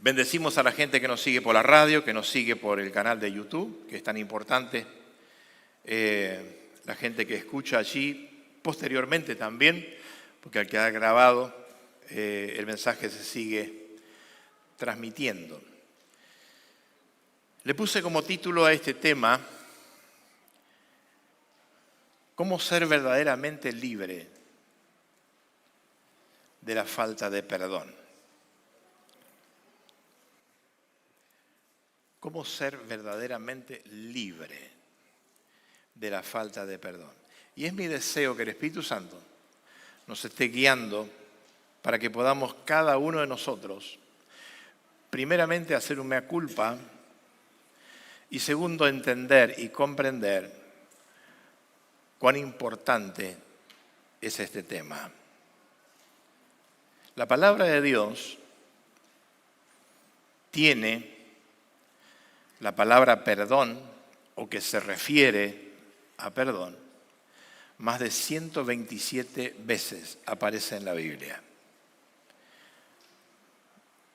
Bendecimos a la gente que nos sigue por la radio, que nos sigue por el canal de YouTube, que es tan importante. La gente que escucha allí posteriormente también, porque al quedar grabado el mensaje se sigue transmitiendo. Le puse como título a este tema: ¿cómo ser verdaderamente libre de la falta de perdón? ¿Cómo ser verdaderamente libre de la falta de perdón? Y es mi deseo que el Espíritu Santo nos esté guiando para que podamos cada uno de nosotros, primeramente, hacer un mea culpa y segundo, entender y comprender cuán importante es este tema. La palabra de Dios tiene la palabra perdón, o que se refiere a perdón, más de 127 veces aparece en la Biblia.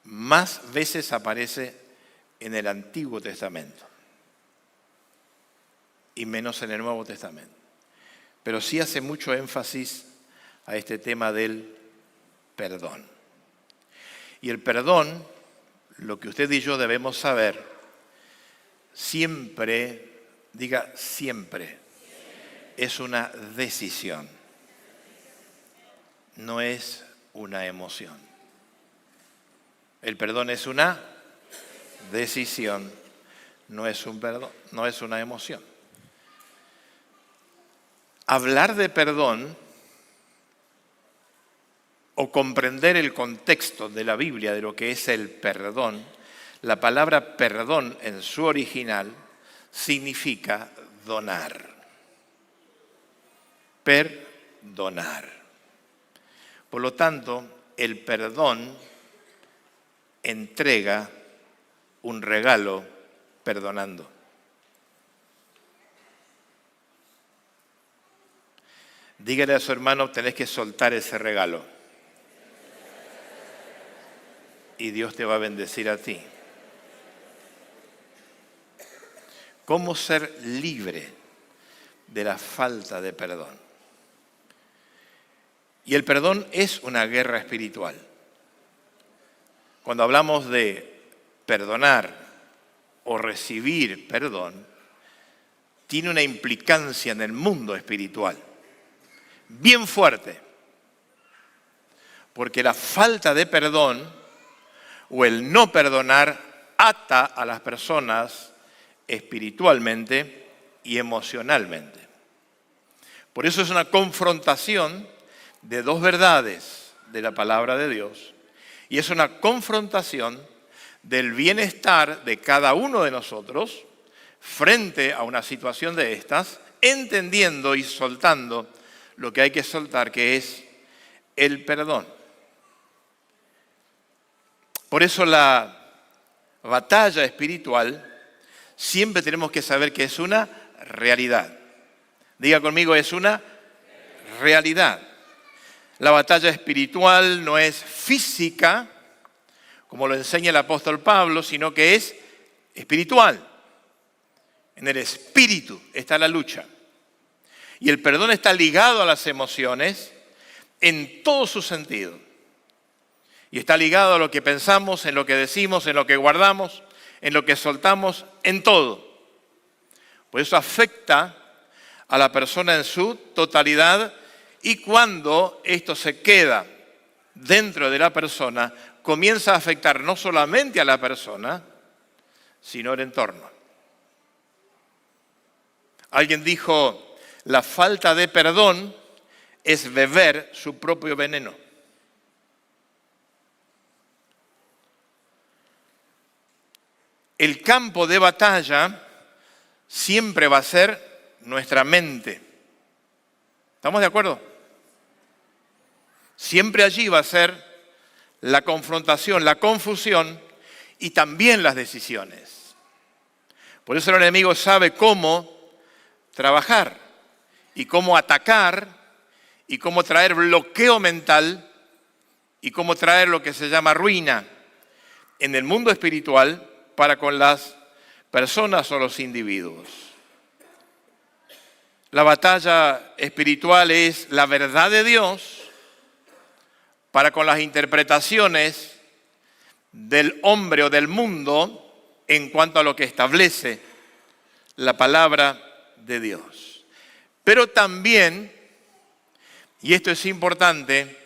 Más veces aparece en el Antiguo Testamento y menos en el Nuevo Testamento. Pero sí hace mucho énfasis a este tema del perdón. Y el perdón, lo que usted y yo debemos saber, siempre, diga siempre, es una decisión, no es una emoción. El perdón es una decisión, no es un perdón, no es una emoción. Hablar de perdón o comprender el contexto de la Biblia de lo que es el perdón, la palabra perdón en su original significa donar. Perdonar. Por lo tanto, el perdón entrega un regalo perdonando. Dígale a su hermano: tenés que soltar ese regalo y Dios te va a bendecir a ti. ¿Cómo ser libre de la falta de perdón? Y el perdón es una guerra espiritual. Cuando hablamos de perdonar o recibir perdón, tiene una implicancia en el mundo espiritual bien fuerte. Porque la falta de perdón o el no perdonar ata a las personas espiritualmente y emocionalmente. Por eso es una confrontación de dos verdades de la palabra de Dios y es una confrontación del bienestar de cada uno de nosotros frente a una situación de estas, entendiendo y soltando lo que hay que soltar, que es el perdón. Por eso la batalla espiritual siempre tenemos que saber que es una realidad. Diga conmigo, es una realidad. La batalla espiritual no es física, como lo enseña el apóstol Pablo, sino que es espiritual. En el espíritu está la lucha. Y el perdón está ligado a las emociones en todo su sentido. Y está ligado a lo que pensamos, en lo que decimos, en lo que guardamos, en lo que soltamos, en todo. Por eso afecta a la persona en su totalidad y cuando esto se queda dentro de la persona, comienza a afectar no solamente a la persona, sino el entorno. Alguien dijo: la falta de perdón es beber su propio veneno. El campo de batalla siempre va a ser nuestra mente. ¿Estamos de acuerdo? Siempre allí va a ser la confrontación, la confusión y también las decisiones. Por eso el enemigo sabe cómo trabajar y cómo atacar y cómo traer bloqueo mental y cómo traer lo que se llama ruina. en el mundo espiritual para con las personas o los individuos. La batalla espiritual es la verdad de Dios para con las interpretaciones del hombre o del mundo en cuanto a lo que establece la palabra de Dios. Pero también, y esto es importante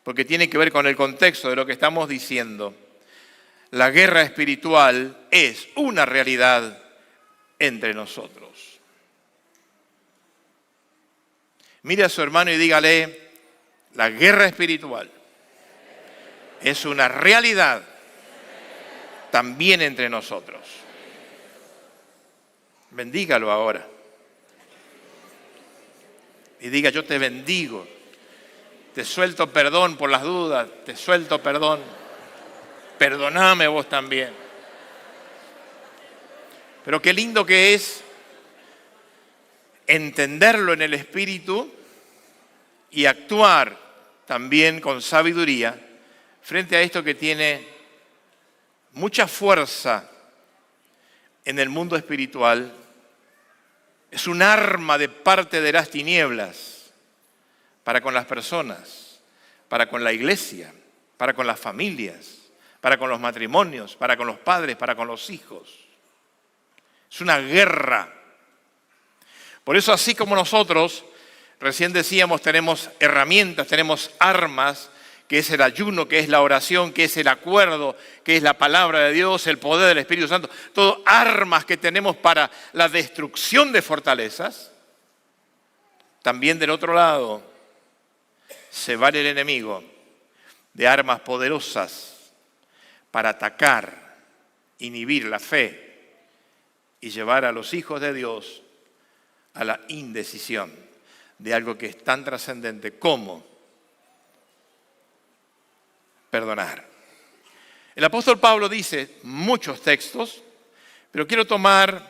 porque tiene que ver con el contexto de lo que estamos diciendo, la guerra espiritual es una realidad entre nosotros. Mire a su hermano y dígale, la guerra espiritual es una realidad también entre nosotros. Bendígalo ahora. Y diga, yo te bendigo. Te suelto perdón por las dudas. Te suelto perdón. Perdoname vos también. Pero qué lindo que es entenderlo en el Espíritu y actuar también con sabiduría frente a esto que tiene mucha fuerza en el mundo espiritual. Es un arma de parte de las tinieblas para con las personas, para con la iglesia, para con las familias, para con los matrimonios, para con los padres, para con los hijos. Es una guerra. Por eso, así como nosotros, recién decíamos, tenemos herramientas, tenemos armas, que es el ayuno, que es la oración, que es el acuerdo, que es la palabra de Dios, el poder del Espíritu Santo, todo armas que tenemos para la destrucción de fortalezas. También del otro lado se vale el enemigo de armas poderosas para atacar, inhibir la fe y llevar a los hijos de Dios a la indecisión de algo que es tan trascendente como perdonar. El apóstol Pablo dice muchos textos, pero quiero tomar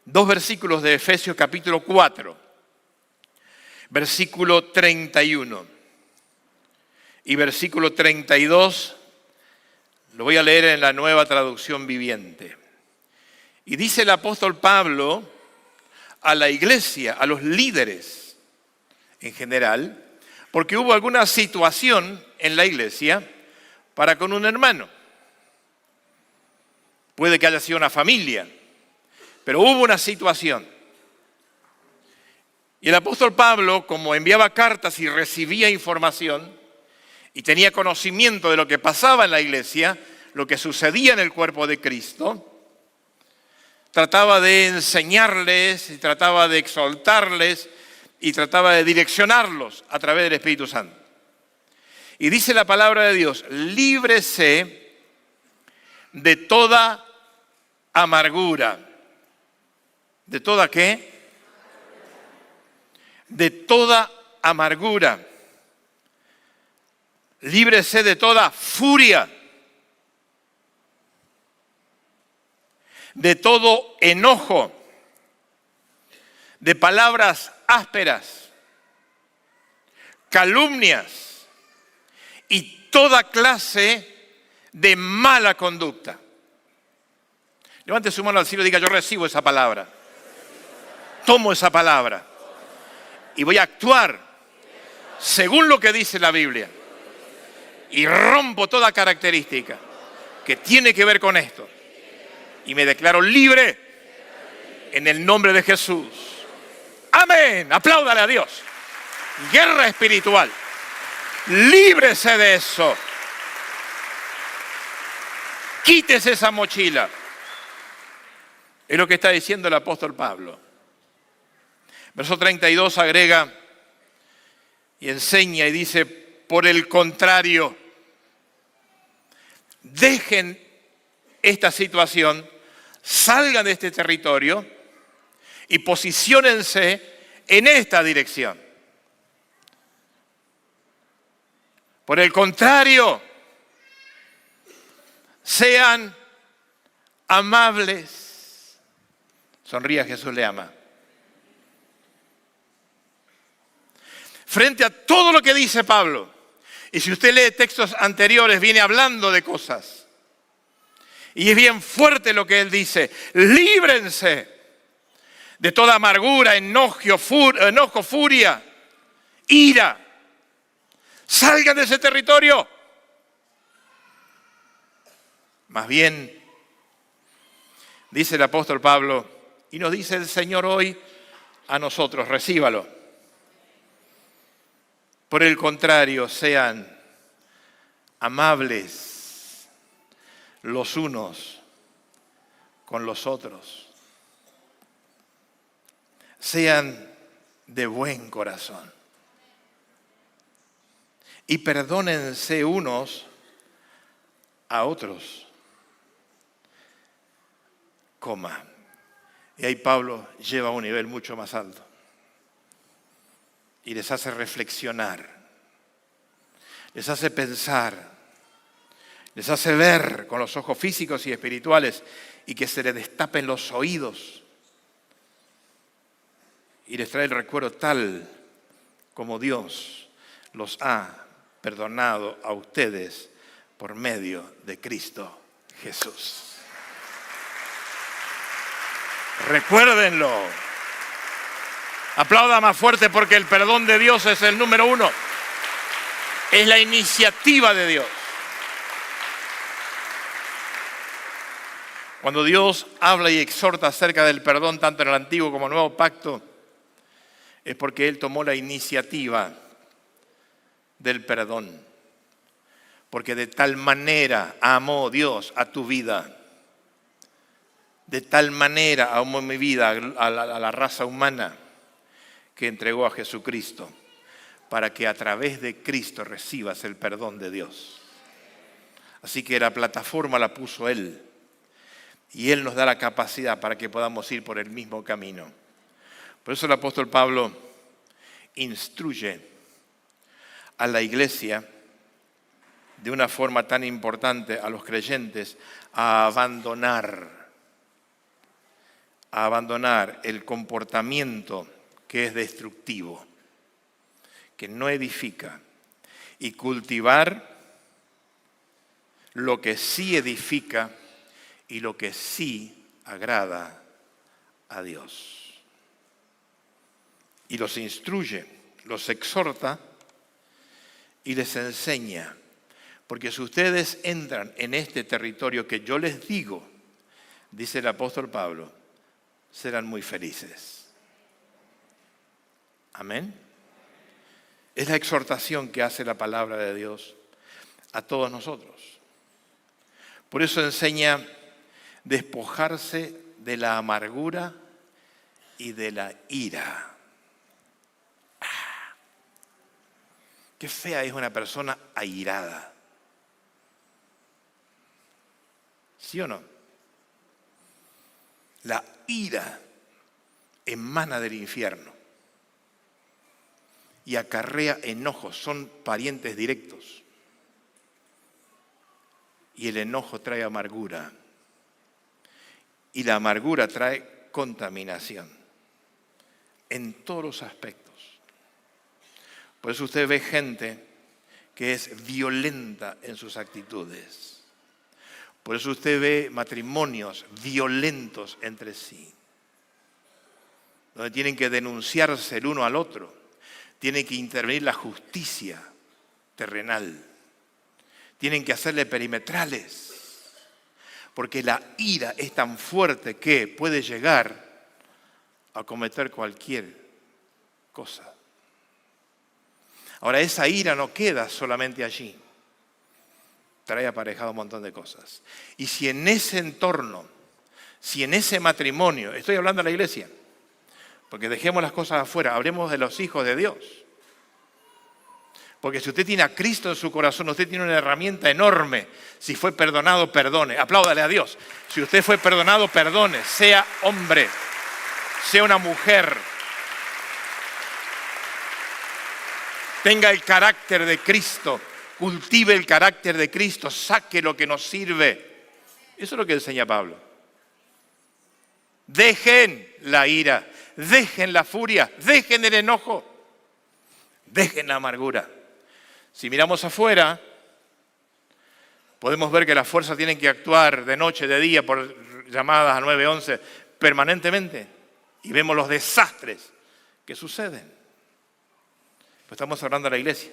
2 versículos de Efesios capítulo 4, versículo 31 y versículo 32, lo voy a leer en la Nueva Traducción Viviente. Y dice el apóstol Pablo a la iglesia, a los líderes en general, porque hubo alguna situación en la iglesia para con un hermano. Puede que haya sido una familia, pero hubo una situación. Y el apóstol Pablo, como enviaba cartas y recibía información, y tenía conocimiento de lo que pasaba en la iglesia, lo que sucedía en el cuerpo de Cristo, trataba de enseñarles y trataba de exhortarles y trataba de direccionarlos a través del Espíritu Santo. Y dice la palabra de Dios, líbrese de toda amargura. ¿De toda qué? De toda amargura. Líbrese de toda furia. De todo enojo. De palabras ásperas. Calumnias. Y toda clase de mala conducta. Levante su mano al cielo y diga, yo recibo esa palabra. Tomo esa palabra. Y voy a actuar según lo que dice la Biblia. Y rompo toda característica que tiene que ver con esto. Y me declaro libre en el nombre de Jesús. Amén. Apláudale a Dios. Guerra espiritual. Líbrese de eso. Quítese esa mochila. Es lo que está diciendo el apóstol Pablo. Verso 32 agrega y enseña y dice, por el contrario, dejen esta situación, salgan de este territorio y posiciónense en esta dirección. Por el contrario, sean amables. Sonría, Jesús le ama. Frente a todo lo que dice Pablo, y si usted lee textos anteriores, viene hablando de cosas. Y es bien fuerte lo que él dice. Líbrense de toda amargura, enojo, furia, ira. Salgan de ese territorio. Más bien, dice el apóstol Pablo, y nos dice el Señor hoy a nosotros, recíbalo. Por el contrario, sean amables los unos con los otros. Sean de buen corazón. Y perdónense unos a otros. Y ahí Pablo lleva a un nivel mucho más alto. Y les hace reflexionar. Les hace pensar. Les hace ver con los ojos físicos y espirituales y que se les destapen los oídos. Y les trae el recuerdo tal como Dios los ha perdonado a ustedes por medio de Cristo Jesús. Recuérdenlo. Aplauda más fuerte porque el perdón de Dios es el número 1. Es la iniciativa de Dios. Cuando Dios habla y exhorta acerca del perdón tanto en el Antiguo como en el Nuevo Pacto, es porque Él tomó la iniciativa del perdón. Porque de tal manera amó Dios a tu vida. De tal manera amó mi vida a la raza humana que entregó a Jesucristo para que a través de Cristo recibas el perdón de Dios. Así que la plataforma la puso Él y Él nos da la capacidad para que podamos ir por el mismo camino. Por eso el apóstol Pablo instruye a la iglesia de una forma tan importante a los creyentes a abandonar el comportamiento que es destructivo, que no edifica, y cultivar lo que sí edifica y lo que sí agrada a Dios. Y los instruye, los exhorta y les enseña, porque si ustedes entran en este territorio que yo les digo, dice el apóstol Pablo, serán muy felices. Amén. Es la exhortación que hace la palabra de Dios a todos nosotros. Por eso enseña despojarse de la amargura y de la ira. Qué fea es una persona airada. ¿Sí o no? La ira emana del infierno y acarrea enojos, son parientes directos. Y el enojo trae amargura. Y la amargura trae contaminación en todos los aspectos. Por eso usted ve gente que es violenta en sus actitudes. Por eso usted ve matrimonios violentos entre sí, donde tienen que denunciarse el uno al otro, tiene que intervenir la justicia terrenal, tienen que hacerle perimetrales, porque la ira es tan fuerte que puede llegar a cometer cualquier cosa. Ahora, esa ira no queda solamente allí. Trae aparejado un montón de cosas. Y si en ese entorno, si en ese matrimonio, estoy hablando de la iglesia, porque dejemos las cosas afuera, hablemos de los hijos de Dios. Porque si usted tiene a Cristo en su corazón, usted tiene una herramienta enorme. Si fue perdonado, perdone. Apláudale a Dios. Si usted fue perdonado, perdone. Sea hombre, sea una mujer. Tenga el carácter de Cristo. Cultive el carácter de Cristo, saque lo que nos sirve. Eso es lo que enseña Pablo. Dejen la ira, dejen la furia, dejen el enojo, dejen la amargura. Si miramos afuera, Podemos ver que las fuerzas tienen que actuar de noche, de día, por llamadas a 911 permanentemente. Y vemos los desastres que suceden. Pues estamos hablando de la iglesia.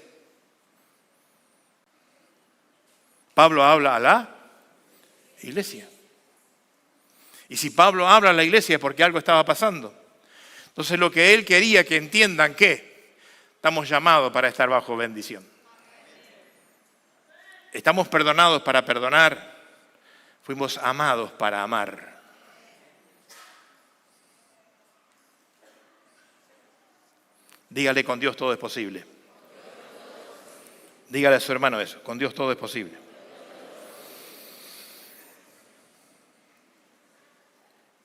Pablo habla a la iglesia. Y si Pablo habla a la iglesia es porque algo estaba pasando. Entonces lo que él quería que entiendan que estamos llamados para estar bajo bendición. Estamos perdonados para perdonar. Fuimos amados para amar. Dígale, con Dios todo es posible. Dígale a su hermano eso, con Dios todo es posible.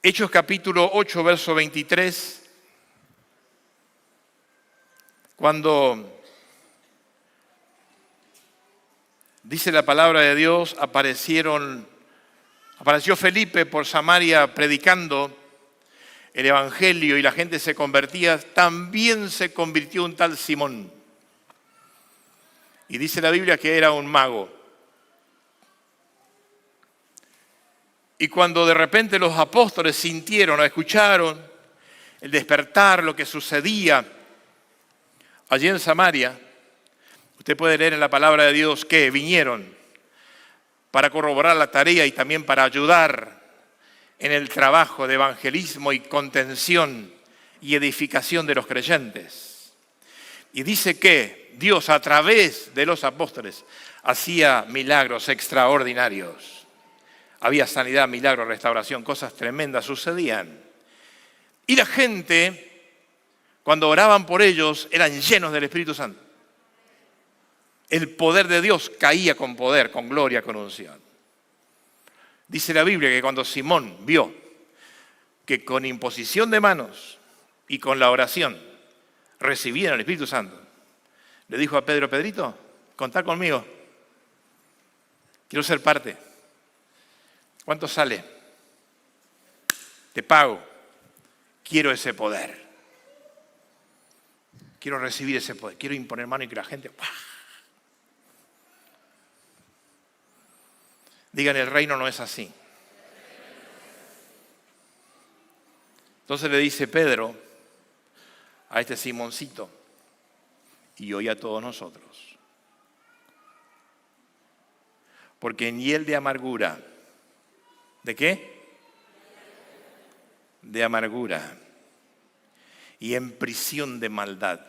Hechos capítulo 8, verso 23, cuando dice la palabra de Dios, apareció Felipe por Samaria predicando el evangelio y la gente se convertía, también se convirtió un tal Simón. Y dice la Biblia que era un mago. Y cuando de repente los apóstoles sintieron o escucharon el despertar, lo que sucedía allí en Samaria, usted puede leer en la palabra de Dios que vinieron para corroborar la tarea y también para ayudar en el trabajo de evangelismo y contención y edificación de los creyentes. Y dice que Dios a través de los apóstoles hacía milagros extraordinarios. Había sanidad, milagro, restauración, cosas tremendas sucedían. Y la gente, cuando oraban por ellos, eran llenos del Espíritu Santo. El poder de Dios caía con poder, con gloria, con unción. Dice la Biblia que cuando Simón vio que con imposición de manos y con la oración recibían el Espíritu Santo, le dijo a Pedro: Pedrito, contá conmigo. Quiero ser parte. ¿Cuánto sale? Te pago. Quiero ese poder. Quiero recibir ese poder. Quiero imponer mano y que la gente... ¡Wow! Digan, el reino no es así. Entonces le dice Pedro a este Simoncito y hoy a todos nosotros. Porque en hiel de amargura, ¿de qué? De amargura y en prisión de maldad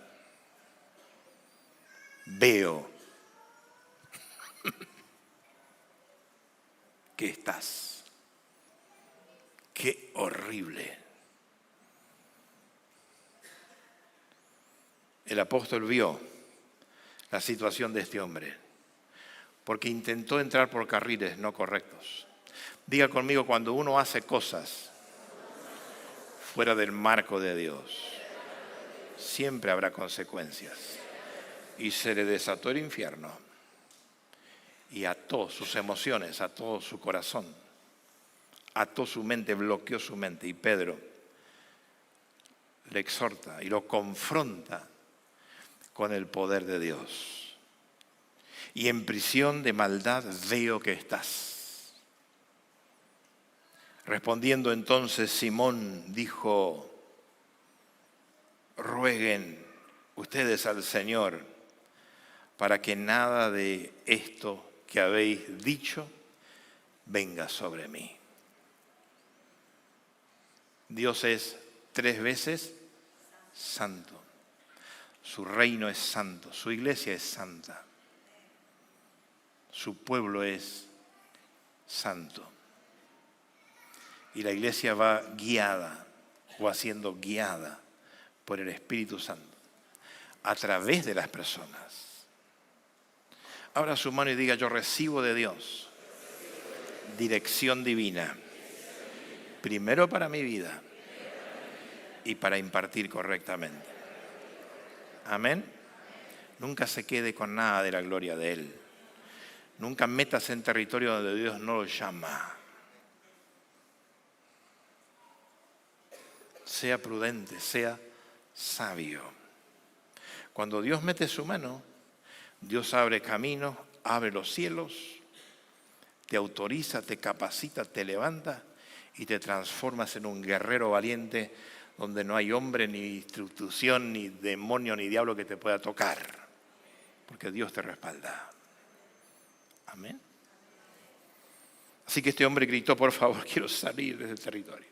veo que estás. Qué horrible. El apóstol vio la situación de este hombre porque intentó entrar por carriles no correctos. Diga conmigo, cuando uno hace cosas fuera del marco de Dios, siempre habrá consecuencias. Y se le desató el infierno y ató sus emociones, ató su corazón, ató su mente, bloqueó su mente. Y Pedro le exhorta y lo confronta con el poder de Dios. Y en prisión de maldad veo que estás. Respondiendo entonces Simón dijo: rueguen ustedes al Señor para que nada de esto que habéis dicho venga sobre mí. Dios es 3 veces santo. Su reino es santo, su iglesia es santa, su pueblo es santo. Y la iglesia va guiada o siendo guiada por el Espíritu Santo a través de las personas. Abra su mano y diga: yo recibo de Dios dirección divina, primero para mi vida y para impartir correctamente. Amén. Nunca se quede con nada de la gloria de Él. Nunca metas en territorio donde Dios no lo llama. Sea prudente, sea sabio. Cuando Dios mete su mano, Dios abre caminos, abre los cielos te autoriza, te capacita, te levanta y te transformas en un guerrero valiente donde no hay hombre, ni institución, ni demonio, ni diablo que te pueda tocar, porque Dios te respalda. Amén. Así que este hombre gritó, por favor, quiero salir de ese territorio.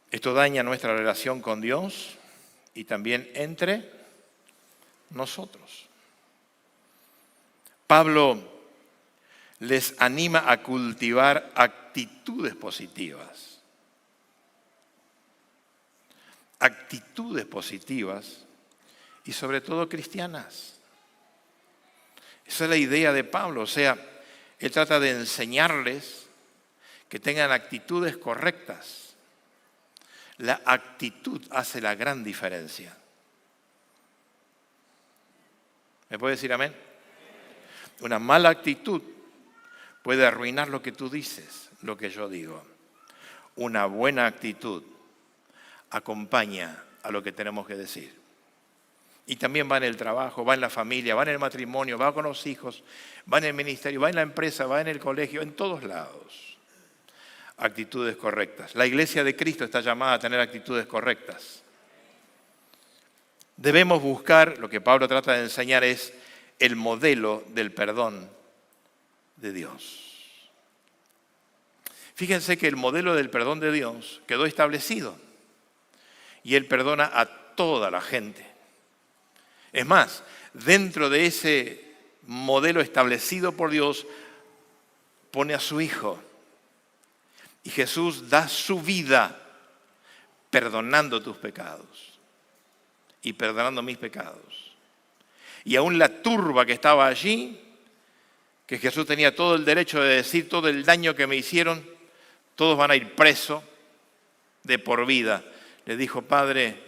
Esto daña nuestra relación con Dios y también entre nosotros. Pablo les anima a cultivar actitudes positivas. Actitudes positivas y sobre todo cristianas. Esa es la idea de Pablo, o sea, él trata de enseñarles que tengan actitudes correctas. La actitud hace la gran diferencia. ¿Me puede decir amén? Una mala actitud puede arruinar lo que tú dices, lo que yo digo. Una buena actitud acompaña a lo que tenemos que decir. Y también va en el trabajo, va en la familia, va en el matrimonio, va con los hijos, va en el ministerio, va en la empresa, va en el colegio, en todos lados. Actitudes correctas. La iglesia de Cristo está llamada a tener actitudes correctas. Debemos buscar, lo que Pablo trata de enseñar es el modelo del perdón de Dios. Fíjense que el modelo del perdón de Dios quedó establecido y Él perdona a toda la gente. Es más, dentro de ese modelo establecido por Dios, pone a su Hijo. Y Jesús da su vida perdonando tus pecados y perdonando mis pecados. Y aún la turba que estaba allí, que Jesús tenía todo el derecho de decir todo el daño que me hicieron, todos van a ir presos de por vida. Le dijo, Padre,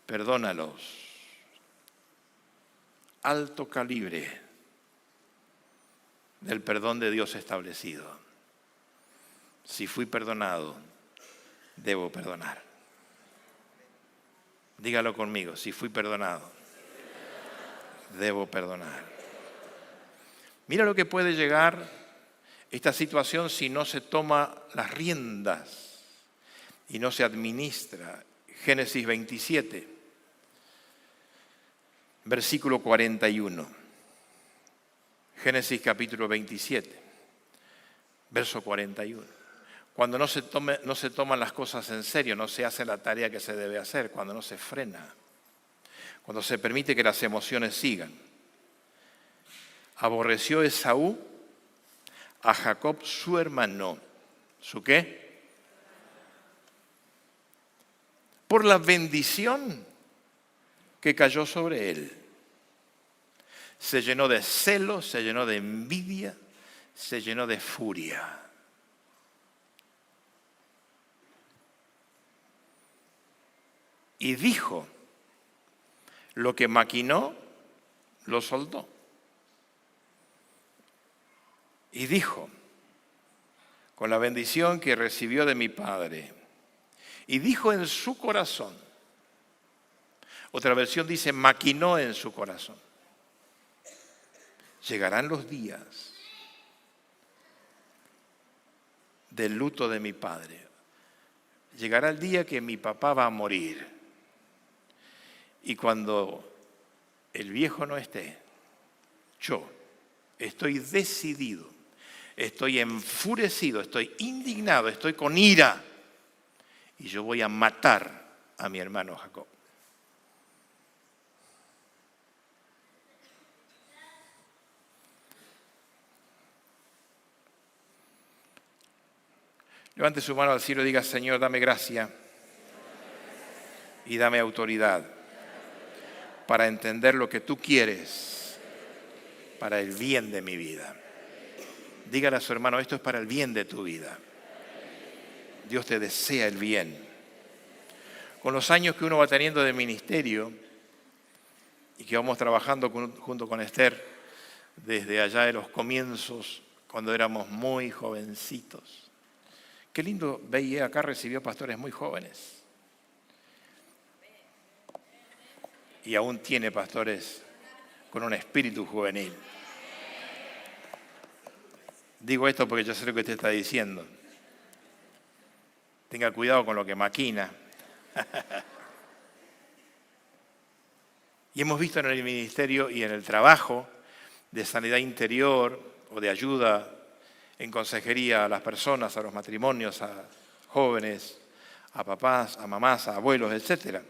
perdónalos. Alto calibre del perdón de Dios establecido. Si fui perdonado, debo perdonar. Dígalo conmigo, si fui perdonado, debo perdonar. Mira lo que puede llegar esta situación si no se toma las riendas y no se administra. Génesis 27, versículo 41. Génesis capítulo 27, verso 41. Cuando no se toman las cosas en serio, no se hace la tarea que se debe hacer, cuando no se frena, cuando se permite que las emociones sigan. Aborreció Esaú a Jacob su hermano. ¿Su qué? Por la bendición que cayó sobre él. Se llenó de celos, se llenó de envidia, se llenó de furia. Y dijo, lo que maquinó, lo soltó. Y dijo, con la bendición que recibió de mi padre. Y dijo en su corazón. Otra versión dice, maquinó en su corazón. Llegarán los días del luto de mi padre. Llegará el día que mi papá va a morir. Y cuando el viejo no esté, yo estoy decidido, estoy enfurecido, estoy indignado, estoy con ira. Y yo voy a matar a mi hermano Jacob. Levante su mano al cielo y diga, Señor, dame gracia y dame autoridad para entender lo que tú quieres para el bien de mi vida. Dígale a su hermano, esto es para el bien de tu vida. Dios te desea el bien. Con los años que uno va teniendo de ministerio y que vamos trabajando junto con Esther desde allá de los comienzos, cuando éramos muy jovencitos. Qué lindo, veía acá, recibió pastores muy jóvenes. Y aún tiene pastores con un espíritu juvenil. Digo esto porque yo sé lo que usted está diciendo. Tenga cuidado con lo que maquina. Y hemos visto en el ministerio y en el trabajo de sanidad interior o de ayuda en consejería a las personas, a los matrimonios, a jóvenes, a papás, a mamás, a abuelos, etc.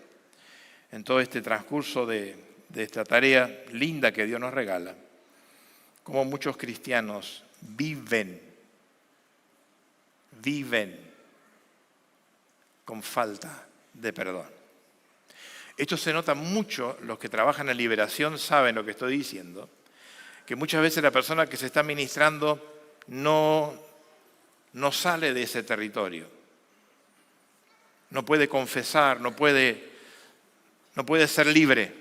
En todo este transcurso de esta tarea linda que Dios nos regala, como muchos cristianos viven con falta de perdón. Esto se nota mucho, los que trabajan en liberación saben lo que estoy diciendo, que muchas veces la persona que se está ministrando no sale de ese territorio. No puede confesar, no puede ser libre.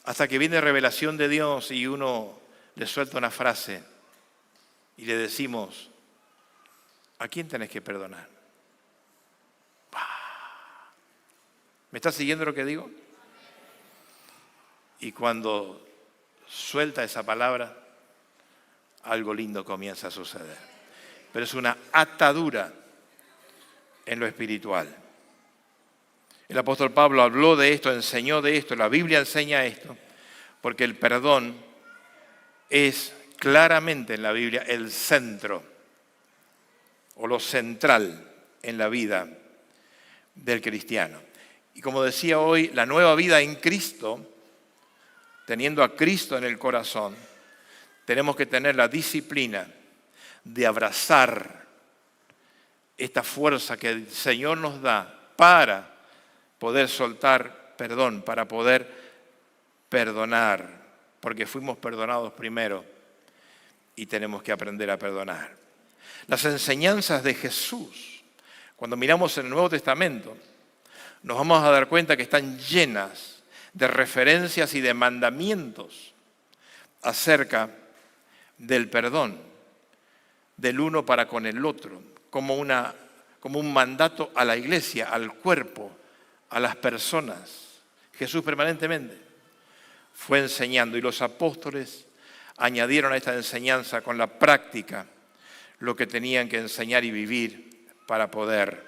Hasta que viene revelación de Dios y uno le suelta una frase y le decimos, ¿a quién tenés que perdonar? ¿Me está siguiendo lo que digo? Y cuando suelta esa palabra, algo lindo comienza a suceder. Pero es una atadura en lo espiritual. El apóstol Pablo habló de esto, enseñó de esto, la Biblia enseña esto, porque el perdón es claramente en la Biblia el centro o lo central en la vida del cristiano. Y como decía hoy, la nueva vida en Cristo, teniendo a Cristo en el corazón, tenemos que tener la disciplina de abrazar esta fuerza que el Señor nos da para poder soltar perdón, para poder perdonar, porque fuimos perdonados primero y tenemos que aprender a perdonar. Las enseñanzas de Jesús, cuando miramos en el Nuevo Testamento, nos vamos a dar cuenta que están llenas de referencias y de mandamientos acerca del perdón, del uno para con el otro, como un mandato a la iglesia, al cuerpo, a las personas. Jesús permanentemente fue enseñando y los apóstoles añadieron a esta enseñanza con la práctica lo que tenían que enseñar y vivir para poder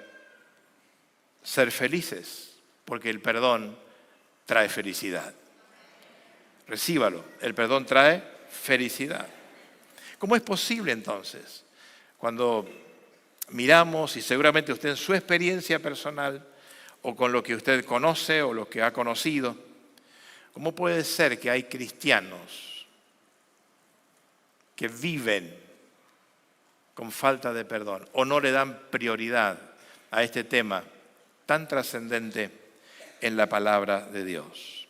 ser felices, porque el perdón trae felicidad. Recíbalo, el perdón trae felicidad. ¿Cómo es posible entonces? Cuando miramos, y seguramente usted en su experiencia personal, o con lo que usted conoce o lo que ha conocido, ¿cómo puede ser que hay cristianos que viven con falta de perdón o no le dan prioridad a este tema tan trascendente en la palabra de Dios?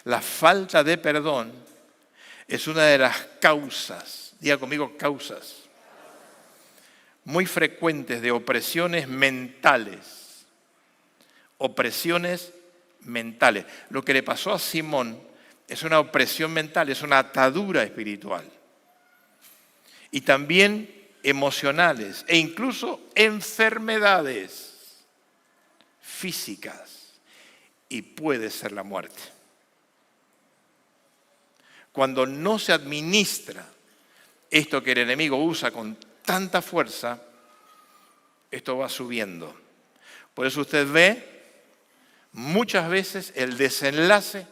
La falta de perdón es una de las causas, diga conmigo causas, muy frecuentes de opresiones mentales. Opresiones mentales. Lo que le pasó a Simón es una opresión mental, es una atadura espiritual. Y también emocionales e incluso enfermedades físicas, y puede ser la muerte. Cuando no se administra esto que el enemigo usa con tanta fuerza, esto va subiendo. Por eso usted ve muchas veces el desenlace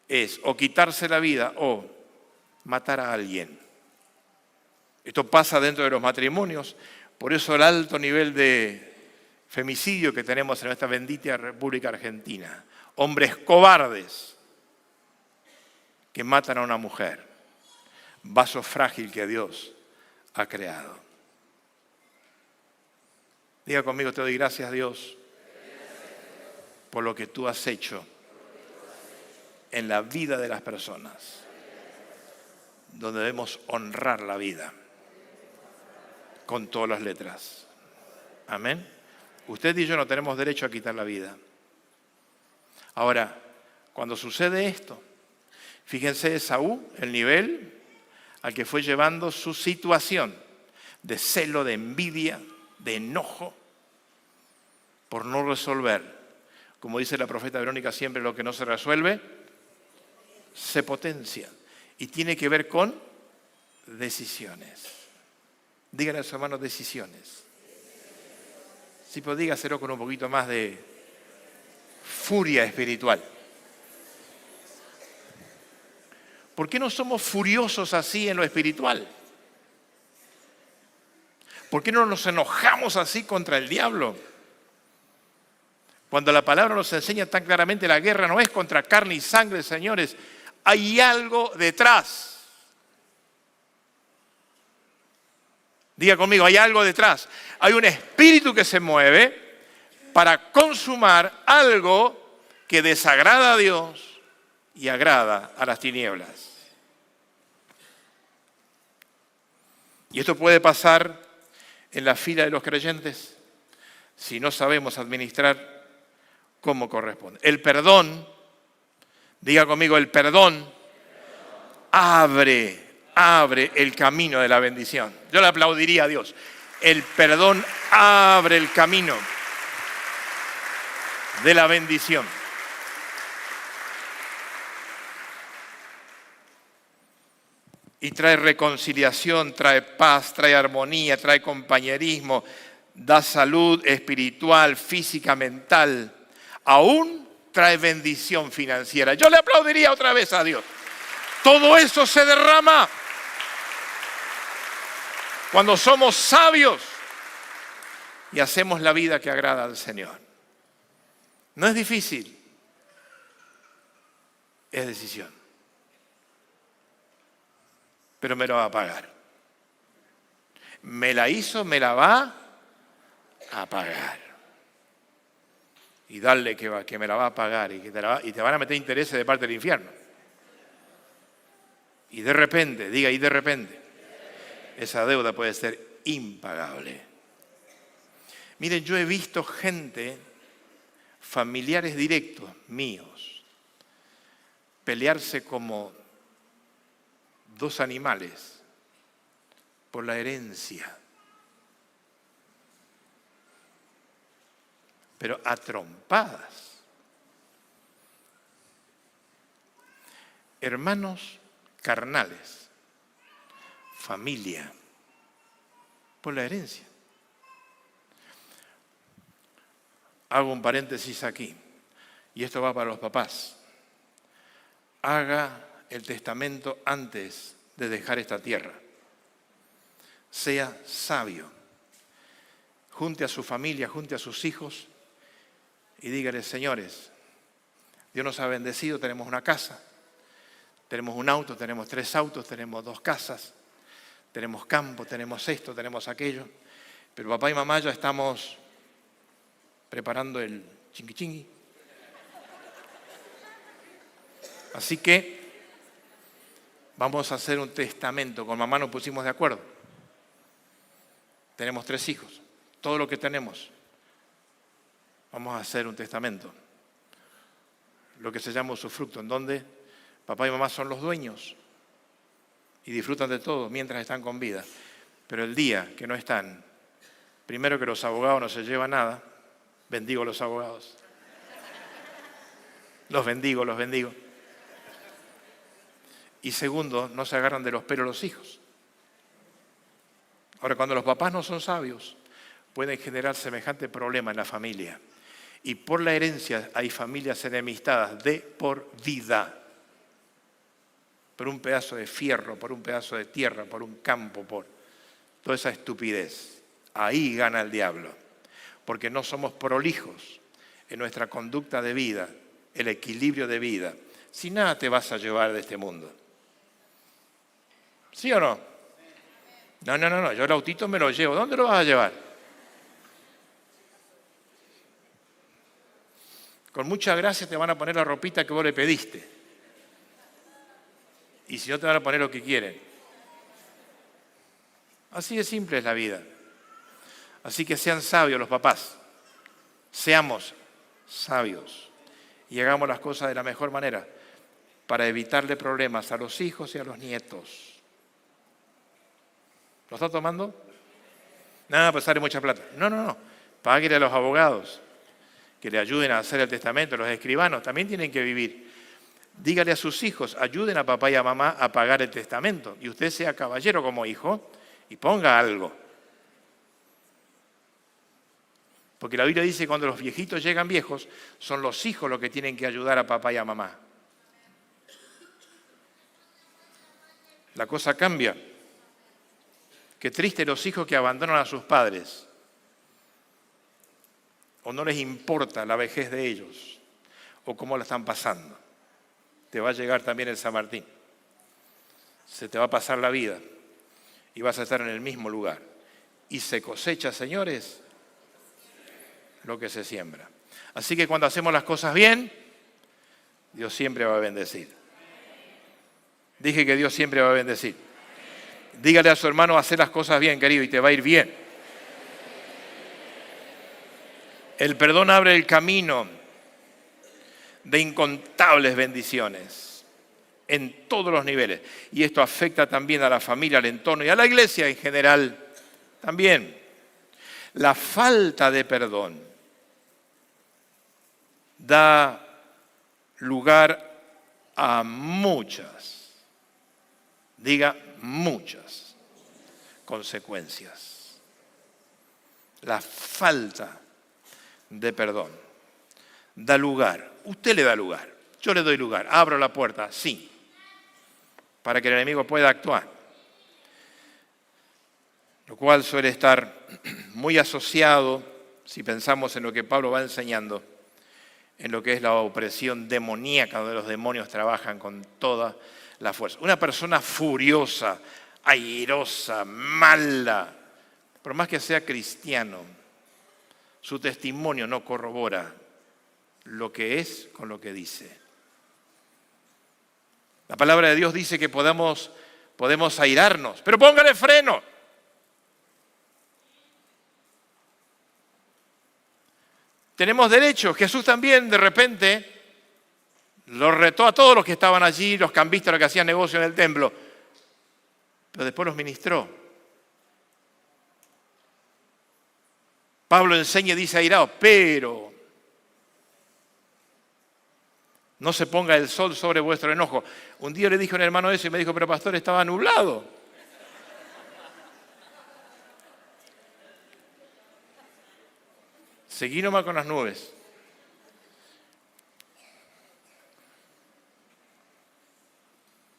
es o quitarse la vida o matar a alguien. Esto pasa dentro de los matrimonios, por eso el alto nivel de femicidio que tenemos en esta bendita República Argentina. Hombres cobardes que matan a una mujer, vaso frágil que Dios ha creado. Diga conmigo, te doy gracias, Dios, por lo que tú has hecho en la vida de las personas, donde debemos honrar la vida con todas las letras. Amén. Usted y yo no tenemos derecho a quitar la vida. Ahora, cuando sucede esto, fíjense Esaú, el nivel al que fue llevando su situación de celo, de envidia, de enojo, por no resolver. Como dice la profeta Verónica siempre, lo que no se resuelve, se potencia. Y tiene que ver con decisiones. Díganle a su hermano decisiones. Si pues dígaselo con un poquito más de furia espiritual. ¿Por qué no somos furiosos así en lo espiritual? ¿Por qué no nos enojamos así contra el diablo? Cuando la palabra nos enseña tan claramente, la guerra no es contra carne y sangre, señores. Hay algo detrás. Diga conmigo, hay algo detrás. Hay un espíritu que se mueve para consumar algo que desagrada a Dios y agrada a las tinieblas. Y esto puede pasar en la fila de los creyentes si no sabemos administrar como corresponde. El perdón, diga conmigo, el perdón abre el camino de la bendición. Yo le aplaudiría a Dios. El perdón abre el camino de la bendición. Y trae reconciliación, trae paz, trae armonía, trae compañerismo, da salud espiritual, física, mental. Aún trae bendición financiera. Yo le aplaudiría otra vez a Dios. Todo eso se derrama cuando somos sabios y hacemos la vida que agrada al Señor. No es difícil, es decisión. Pero me lo va a pagar. Me la hizo, me la va a pagar. Y darle que me la va a pagar y te van a meter intereses de parte del infierno. Y de repente, diga, y de repente, esa deuda puede ser impagable. Miren, yo he visto gente, familiares directos míos, pelearse como dos animales por la herencia. Pero a trompadas. Hermanos carnales, familia, por la herencia. Hago un paréntesis aquí, y esto va para los papás. Haga el testamento antes de dejar esta tierra. Sea sabio. Junte a su familia, junte a sus hijos y dígale, señores, Dios nos ha bendecido, tenemos una casa, tenemos un auto, tenemos 3 autos, tenemos 2 casas, tenemos campo, tenemos esto, tenemos aquello, pero papá y mamá ya estamos preparando el chingui chingui. Así que vamos a hacer un testamento. Con mamá nos pusimos de acuerdo. Tenemos 3 hijos. Todo lo que tenemos. Vamos a hacer un testamento. Lo que se llama usufructo, en donde papá y mamá son los dueños y disfrutan de todo mientras están con vida. Pero el día que no están, primero que los abogados no se llevan nada, bendigo a los abogados. Los bendigo, los bendigo. Y segundo, no se agarran de los pelos los hijos. Ahora, cuando los papás no son sabios, pueden generar semejante problema en la familia. Y por la herencia hay familias enemistadas de por vida. Por un pedazo de fierro, por un pedazo de tierra, por un campo, por toda esa estupidez. Ahí gana el diablo. Porque no somos prolijos en nuestra conducta de vida, el equilibrio de vida. Si nada te vas a llevar de este mundo. ¿Sí o no? No. Yo el autito me lo llevo. ¿Dónde lo vas a llevar? Con mucha gracia te van a poner la ropita que vos le pediste. Y si no, te van a poner lo que quieren. Así de simple es la vida. Así que sean sabios los papás. Seamos sabios. Y hagamos las cosas de la mejor manera para evitarle problemas a los hijos y a los nietos. ¿Lo está tomando? Nada, pues sale mucha plata. No. Páguele a los abogados que le ayuden a hacer el testamento. Los escribanos también tienen que vivir. Dígale a sus hijos, ayuden a papá y a mamá a pagar el testamento. Y usted sea caballero como hijo y ponga algo. Porque la Biblia dice que cuando los viejitos llegan viejos, son los hijos los que tienen que ayudar a papá y a mamá. La cosa cambia. Qué triste los hijos que abandonan a sus padres o no les importa la vejez de ellos o cómo la están pasando. Te va a llegar también el San Martín. Se te va a pasar la vida y vas a estar en el mismo lugar. Y se cosecha, señores, lo que se siembra. Así que cuando hacemos las cosas bien, Dios siempre va a bendecir. Dije que Dios siempre va a bendecir. Dígale a su hermano, hacer las cosas bien, querido, y te va a ir bien. El perdón abre el camino de incontables bendiciones en todos los niveles. Y esto afecta también a la familia, al entorno y a la iglesia en general también. La falta de perdón da lugar a muchas, diga muchas, consecuencias. La falta de perdón da lugar, usted le da lugar, yo le doy lugar, abro la puerta, sí, para que el enemigo pueda actuar. Lo cual suele estar muy asociado, si pensamos en lo que Pablo va enseñando, en lo que es la opresión demoníaca, donde los demonios trabajan con toda la fuerza. Una persona furiosa, airosa, mala, por más que sea cristiano, su testimonio no corrobora lo que es con lo que dice. La palabra de Dios dice que podemos airarnos, pero póngale freno. Tenemos derecho. Jesús también de repente los retó a todos los que estaban allí, los cambistas, los que hacían negocio en el templo, pero después los ministró. Pablo enseña y dice airado, pero no se ponga el sol sobre vuestro enojo. Un día le dije a un hermano eso y me dijo, pero pastor, estaba nublado. Seguí nomás con las nubes.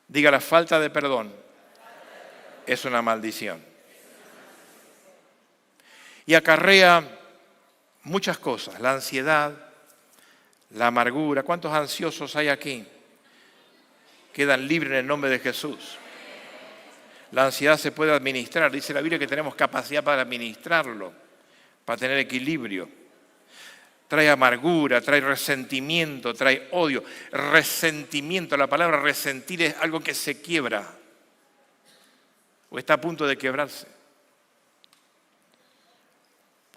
Diga, la falta de perdón es una maldición. Y acarrea muchas cosas, la ansiedad, la amargura. ¿Cuántos ansiosos hay aquí? Quedan libres en el nombre de Jesús. La ansiedad se puede administrar. Dice la Biblia que tenemos capacidad para administrarlo, para tener equilibrio. Trae amargura, trae resentimiento, trae odio. Resentimiento, la palabra resentir es algo que se quiebra o está a punto de quebrarse.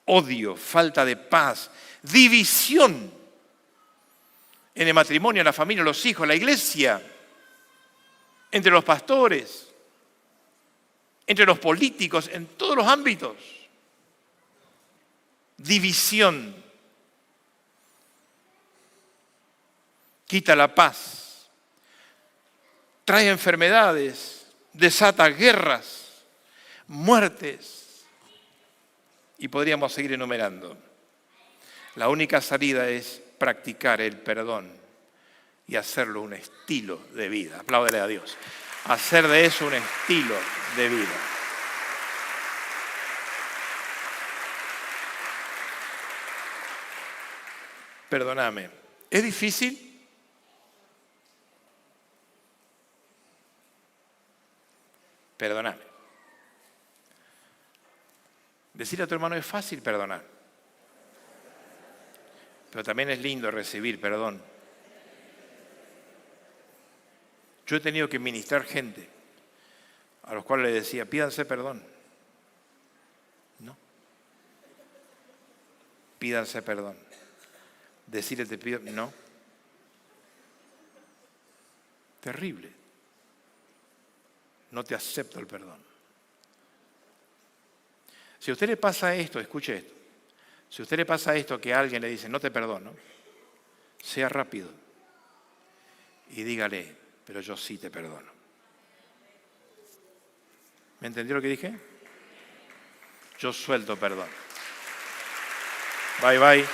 Odio, falta de paz, división en el matrimonio, en la familia, en los hijos, en la iglesia, entre los pastores, entre los políticos, en todos los ámbitos. División. Quita la paz, trae enfermedades, desata guerras, muertes, y podríamos seguir enumerando. La única salida es practicar el perdón y hacerlo un estilo de vida. Apláudele a Dios. Hacer de eso un estilo de vida. Perdóname. ¿Es difícil? Perdoname. Decirle a tu hermano es fácil perdonar, pero también es lindo recibir perdón. Yo he tenido que ministrar gente a los cuales le decía, pídanse perdón. No. Pídanse perdón. Decirle te pido, no. Terrible. No te acepto el perdón. Si a usted le pasa esto, escuche esto. Si a usted le pasa esto que alguien le dice, no te perdono, sea rápido y dígale, pero yo sí te perdono. ¿Me entendió lo que dije? Yo suelto perdón. Bye, bye.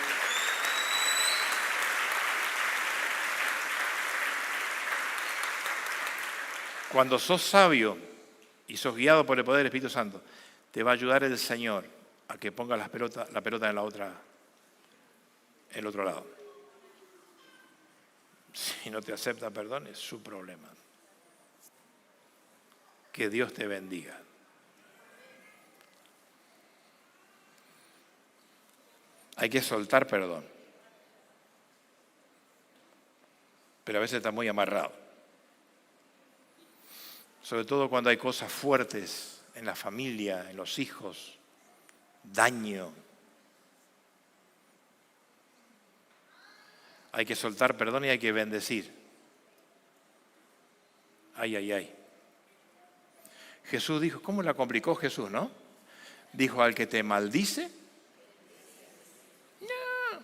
Cuando sos sabio y sos guiado por el poder del Espíritu Santo, te va a ayudar el Señor a que ponga la pelota en el otro lado. Si no te acepta perdón, es su problema. Que Dios te bendiga. Hay que soltar perdón. Pero a veces está muy amarrado. Sobre todo cuando hay cosas fuertes en la familia, en los hijos, daño. Hay que soltar perdón y hay que bendecir. Ay, ay, ay. Jesús dijo, ¿cómo la complicó Jesús, no? Dijo, al que te maldice, no,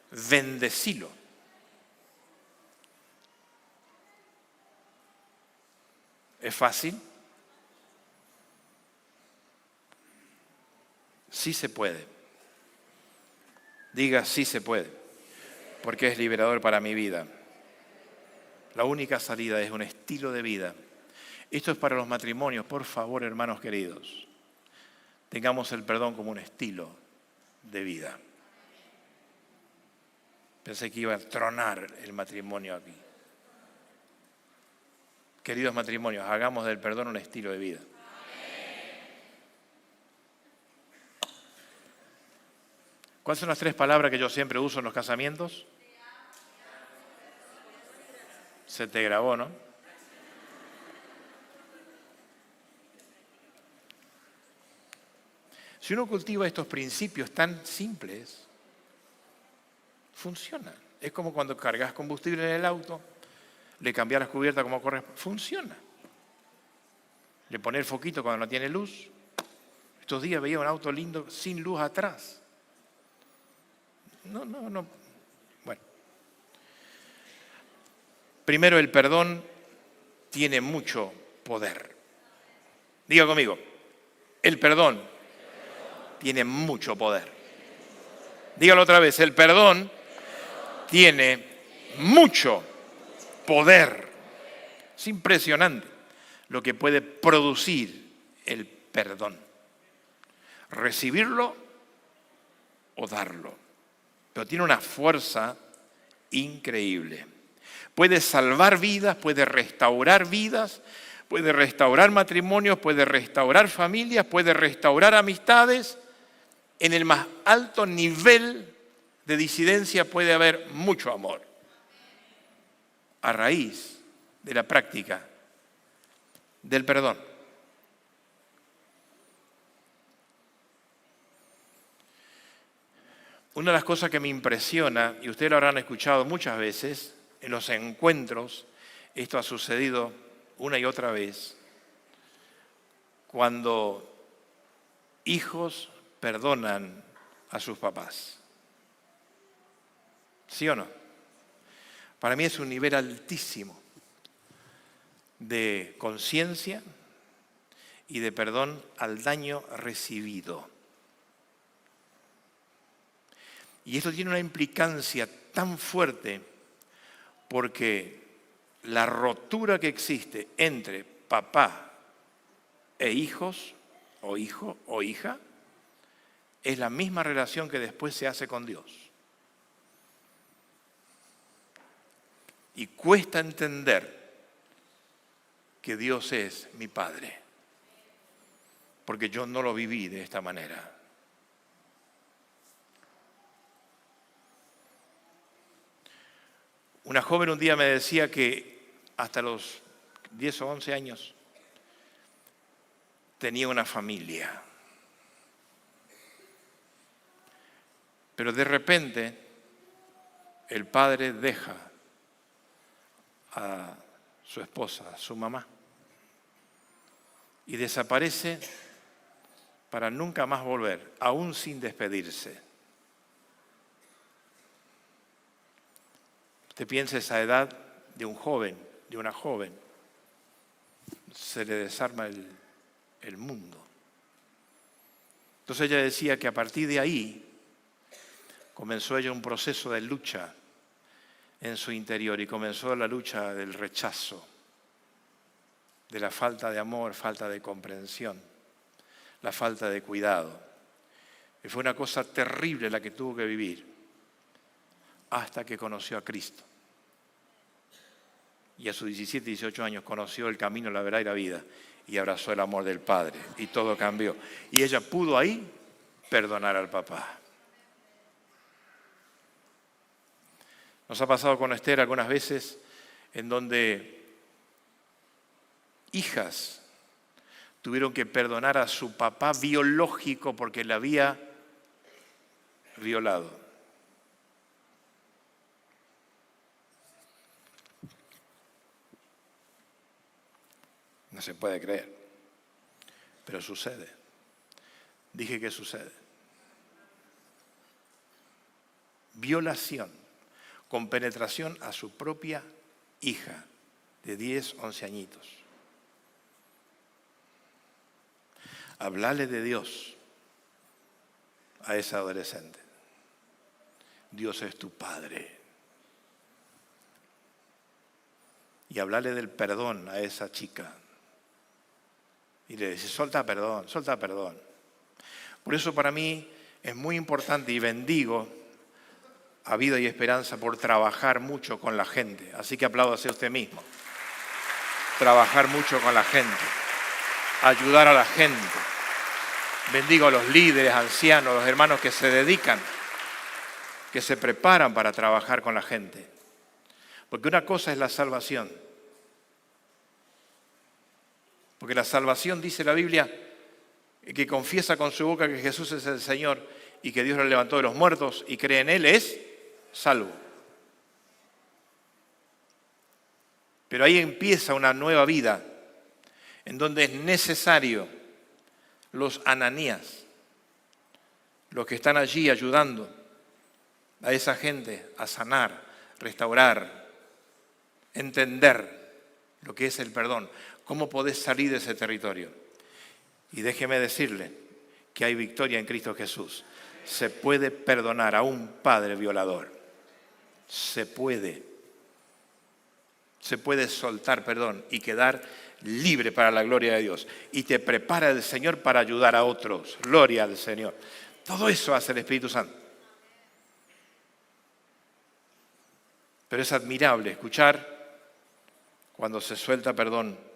bendecilo. ¿Es fácil? Sí se puede. Diga, sí se puede, porque es liberador para mi vida. La única salida es un estilo de vida. Esto es para los matrimonios, por favor, hermanos queridos. Tengamos el perdón como un estilo de vida. Pensé que iba a tronar el matrimonio aquí. Queridos matrimonios, hagamos del perdón un estilo de vida. ¿Cuáles son las 3 palabras que yo siempre uso en los casamientos? Se te grabó, ¿no? Si uno cultiva estos principios tan simples, funciona. Es como cuando cargas combustible en el auto, le cambias las cubiertas como corresponde. Funciona. Le pones el foquito cuando no tiene luz. Estos días veía un auto lindo sin luz atrás. No. Bueno. Primero, el perdón tiene mucho poder. Diga conmigo, el perdón tiene mucho poder. Dígalo otra vez, el perdón tiene mucho poder. Es impresionante lo que puede producir el perdón. Recibirlo o darlo. Pero tiene una fuerza increíble. Puede salvar vidas, puede restaurar matrimonios, puede restaurar familias, puede restaurar amistades. En el más alto nivel de disidencia puede haber mucho amor. A raíz de la práctica del perdón. Una de las cosas que me impresiona, y ustedes lo habrán escuchado muchas veces, en los encuentros, esto ha sucedido una y otra vez, cuando hijos perdonan a sus papás. ¿Sí o no? Para mí es un nivel altísimo de conciencia y de perdón al daño recibido. Y esto tiene una implicancia tan fuerte porque la rotura que existe entre papá e hijos, o hijo o hija, es la misma relación que después se hace con Dios. Y cuesta entender que Dios es mi Padre, porque yo no lo viví de esta manera. Una joven un día me decía que hasta los 10 o 11 años tenía una familia. Pero de repente el padre deja a su esposa, a su mamá, y desaparece para nunca más volver, aún sin despedirse. Usted piensa esa edad de un joven, de una joven. Se le desarma el mundo. Entonces ella decía que a partir de ahí comenzó ella un proceso de lucha en su interior y comenzó la lucha del rechazo, de la falta de amor, falta de comprensión, la falta de cuidado. Y fue una cosa terrible la que tuvo que vivir hasta que conoció a Cristo. Y a sus 17, 18 años conoció el camino, la verdad y la vida y abrazó el amor del Padre y todo cambió. Y ella pudo ahí perdonar al papá. Nos ha pasado con Esther algunas veces en donde hijas tuvieron que perdonar a su papá biológico porque la había violado. No se puede creer, pero sucede. Dije que sucede. Violación con penetración a su propia hija de 10, 11 añitos. Hablarle de Dios a esa adolescente. Dios es tu Padre. Y hablarle del perdón a esa chica. Y le dice, suelta perdón, suelta perdón. Por eso para mí es muy importante y bendigo a Vida y Esperanza por trabajar mucho con la gente. Así que apláudase usted mismo. Trabajar mucho con la gente. Ayudar a la gente. Bendigo a los líderes, ancianos, los hermanos que se dedican, que se preparan para trabajar con la gente. Porque una cosa es la salvación. Porque la salvación, dice la Biblia, que confiesa con su boca que Jesús es el Señor y que Dios lo levantó de los muertos y cree en Él, es salvo. Pero ahí empieza una nueva vida en donde es necesario los ananías, los que están allí ayudando a esa gente a sanar, restaurar, entender lo que es el perdón. ¿Cómo podés salir de ese territorio? Y déjeme decirle que hay victoria en Cristo Jesús. Se puede perdonar a un padre violador. Se puede. Se puede soltar perdón y quedar libre para la gloria de Dios. Y te prepara el Señor para ayudar a otros. Gloria al Señor. Todo eso hace el Espíritu Santo. Pero es admirable escuchar cuando se suelta perdón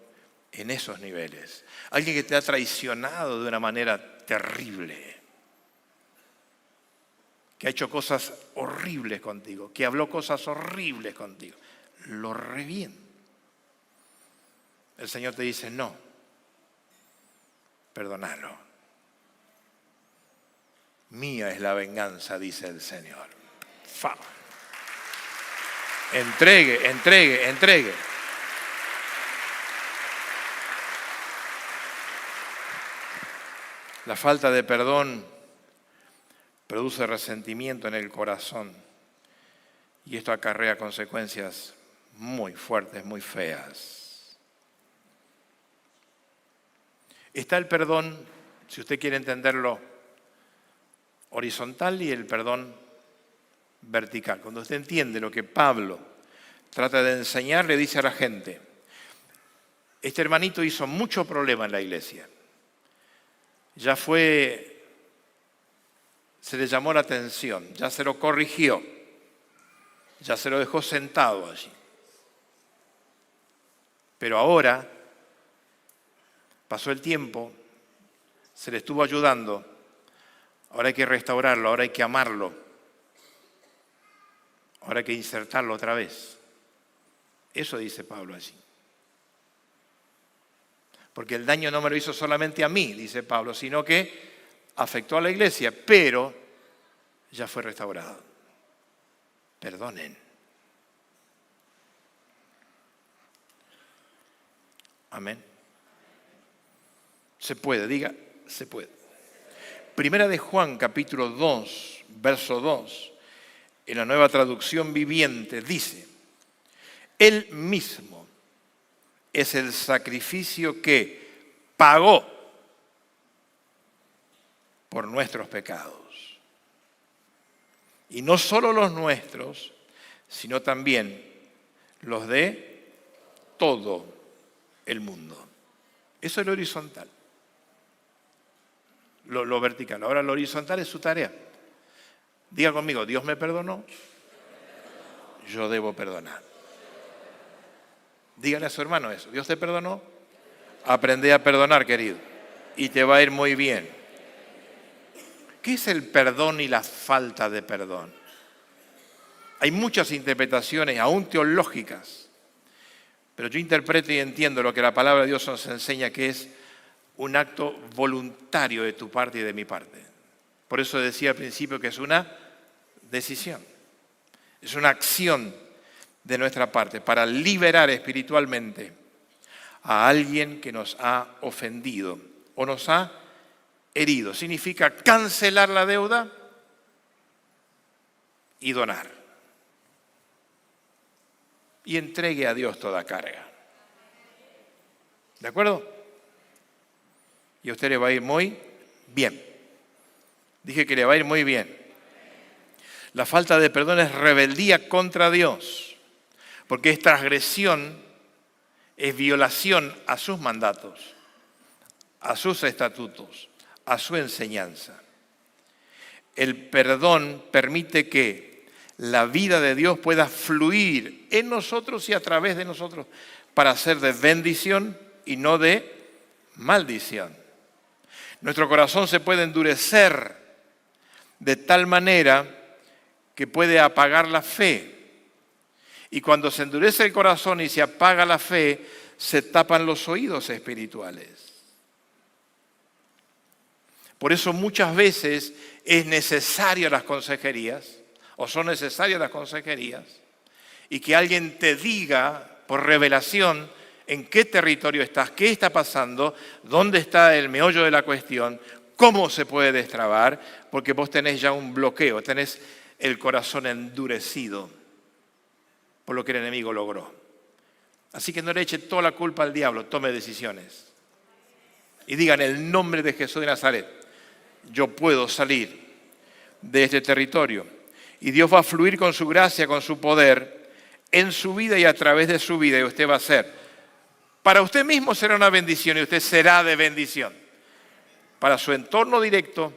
en esos niveles. Alguien que te ha traicionado de una manera terrible, que ha hecho cosas horribles contigo, que habló cosas horribles contigo, lo revienta. El Señor te dice, no, perdónalo. Mía es la venganza, dice el Señor. Entregue, entregue, entregue. La falta de perdón produce resentimiento en el corazón y esto acarrea consecuencias muy fuertes, muy feas. Está el perdón, si usted quiere entenderlo, horizontal y el perdón vertical. Cuando usted entiende lo que Pablo trata de enseñar, le dice a la gente, este hermanito hizo mucho problema en la iglesia. Ya se le llamó la atención, ya se lo corrigió, ya se lo dejó sentado allí. Pero ahora, pasó el tiempo, se le estuvo ayudando, ahora hay que restaurarlo, ahora hay que amarlo, ahora hay que insertarlo otra vez. Eso dice Pablo allí. Porque el daño no me lo hizo solamente a mí, dice Pablo, sino que afectó a la iglesia, pero ya fue restaurado. Perdonen. Amén. Se puede, diga, se puede. Primera de Juan, capítulo 2, verso 2, en la Nueva Traducción Viviente, dice, Él mismo es el sacrificio que pagó por nuestros pecados. Y no solo los nuestros, sino también los de todo el mundo. Eso es lo horizontal. Lo vertical. Ahora lo horizontal es su tarea. Diga conmigo, Dios me perdonó, yo debo perdonar. Dígale a su hermano eso. Dios te perdonó, aprende a perdonar, querido, y te va a ir muy bien. ¿Qué es el perdón y la falta de perdón? Hay muchas interpretaciones, aún teológicas, pero yo interpreto y entiendo lo que la palabra de Dios nos enseña, que es un acto voluntario de tu parte y de mi parte. Por eso decía al principio que es una decisión, es una acción de nuestra parte para liberar espiritualmente a alguien que nos ha ofendido o nos ha herido. Significa cancelar la deuda y donar. Y entregue a Dios toda carga. ¿De acuerdo? Y a usted le va a ir muy bien. Dije que le va a ir muy bien. La falta de perdón es rebeldía contra Dios, porque es transgresión, es violación a sus mandatos, a sus estatutos, a su enseñanza. El perdón permite que la vida de Dios pueda fluir en nosotros y a través de nosotros para ser de bendición y no de maldición. Nuestro corazón se puede endurecer de tal manera que puede apagar la fe. Y cuando se endurece el corazón y se apaga la fe, se tapan los oídos espirituales. Por eso muchas veces es necesaria las consejerías, o son necesarias las consejerías, y que alguien te diga por revelación en qué territorio estás, qué está pasando, dónde está el meollo de la cuestión, cómo se puede destrabar, porque vos tenés ya un bloqueo, tenés el corazón endurecido por lo que el enemigo logró. Así que no le eche toda la culpa al diablo, tome decisiones. Y digan, en el nombre de Jesús de Nazaret, yo puedo salir de este territorio. Y Dios va a fluir con su gracia, con su poder, en su vida y a través de su vida. Y usted va a ser, para usted mismo será una bendición y usted será de bendición. Para su entorno directo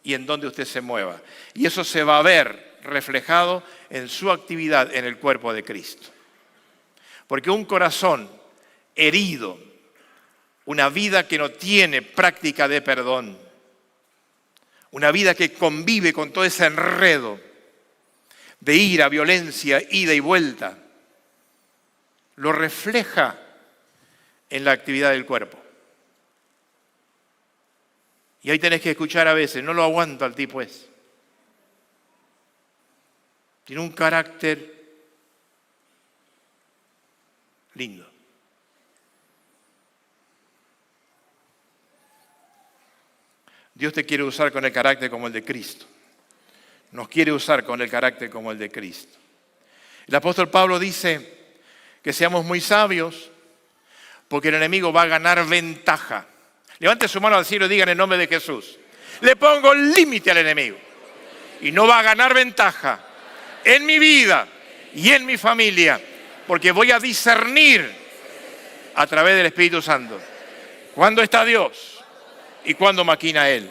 y en donde usted se mueva. Y eso se va a ver reflejado en su actividad en el cuerpo de Cristo. Porque un corazón herido, una vida que no tiene práctica de perdón, una vida que convive con todo ese enredo de ira, violencia, ida y vuelta, lo refleja en la actividad del cuerpo. Y ahí tenés que escuchar a veces, no lo aguanto al tipo ese. Tiene un carácter lindo. Dios te quiere usar con el carácter como el de Cristo. Nos quiere usar con el carácter como el de Cristo. El apóstol Pablo dice que seamos muy sabios porque el enemigo va a ganar ventaja. Levante su mano al cielo y diga en el nombre de Jesús. Le pongo límite al enemigo. Y no va a ganar ventaja en mi vida y en mi familia, porque voy a discernir a través del Espíritu Santo cuándo está Dios y cuándo maquina Él.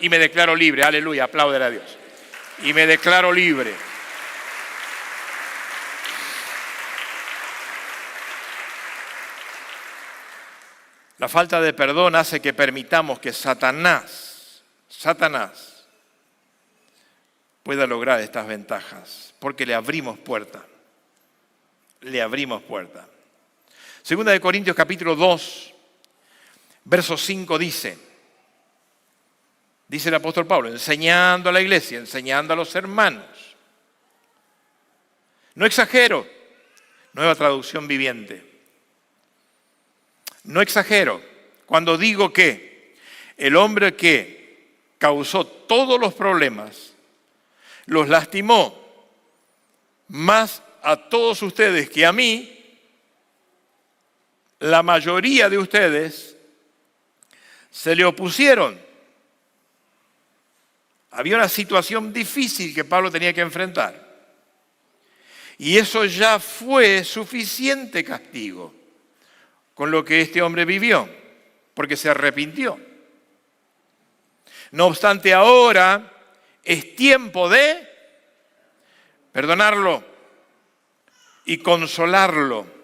Y me declaro libre, aleluya, apláudele a Dios. Y me declaro libre. La falta de perdón hace que permitamos que Satanás pueda lograr estas ventajas, porque le abrimos puerta. Le abrimos puerta. Segunda de Corintios capítulo 2, verso 5 dice el apóstol Pablo, enseñando a la iglesia, enseñando a los hermanos. No exagero, nueva traducción viviente. No exagero cuando digo que el hombre que causó todos los problemas, los lastimó más a todos ustedes que a mí la mayoría de ustedes se le opusieron. Había una situación difícil que Pablo tenía que enfrentar. Y eso ya fue suficiente castigo con lo que este hombre vivió, porque se arrepintió. No obstante, ahora es tiempo de perdonarlo y consolarlo.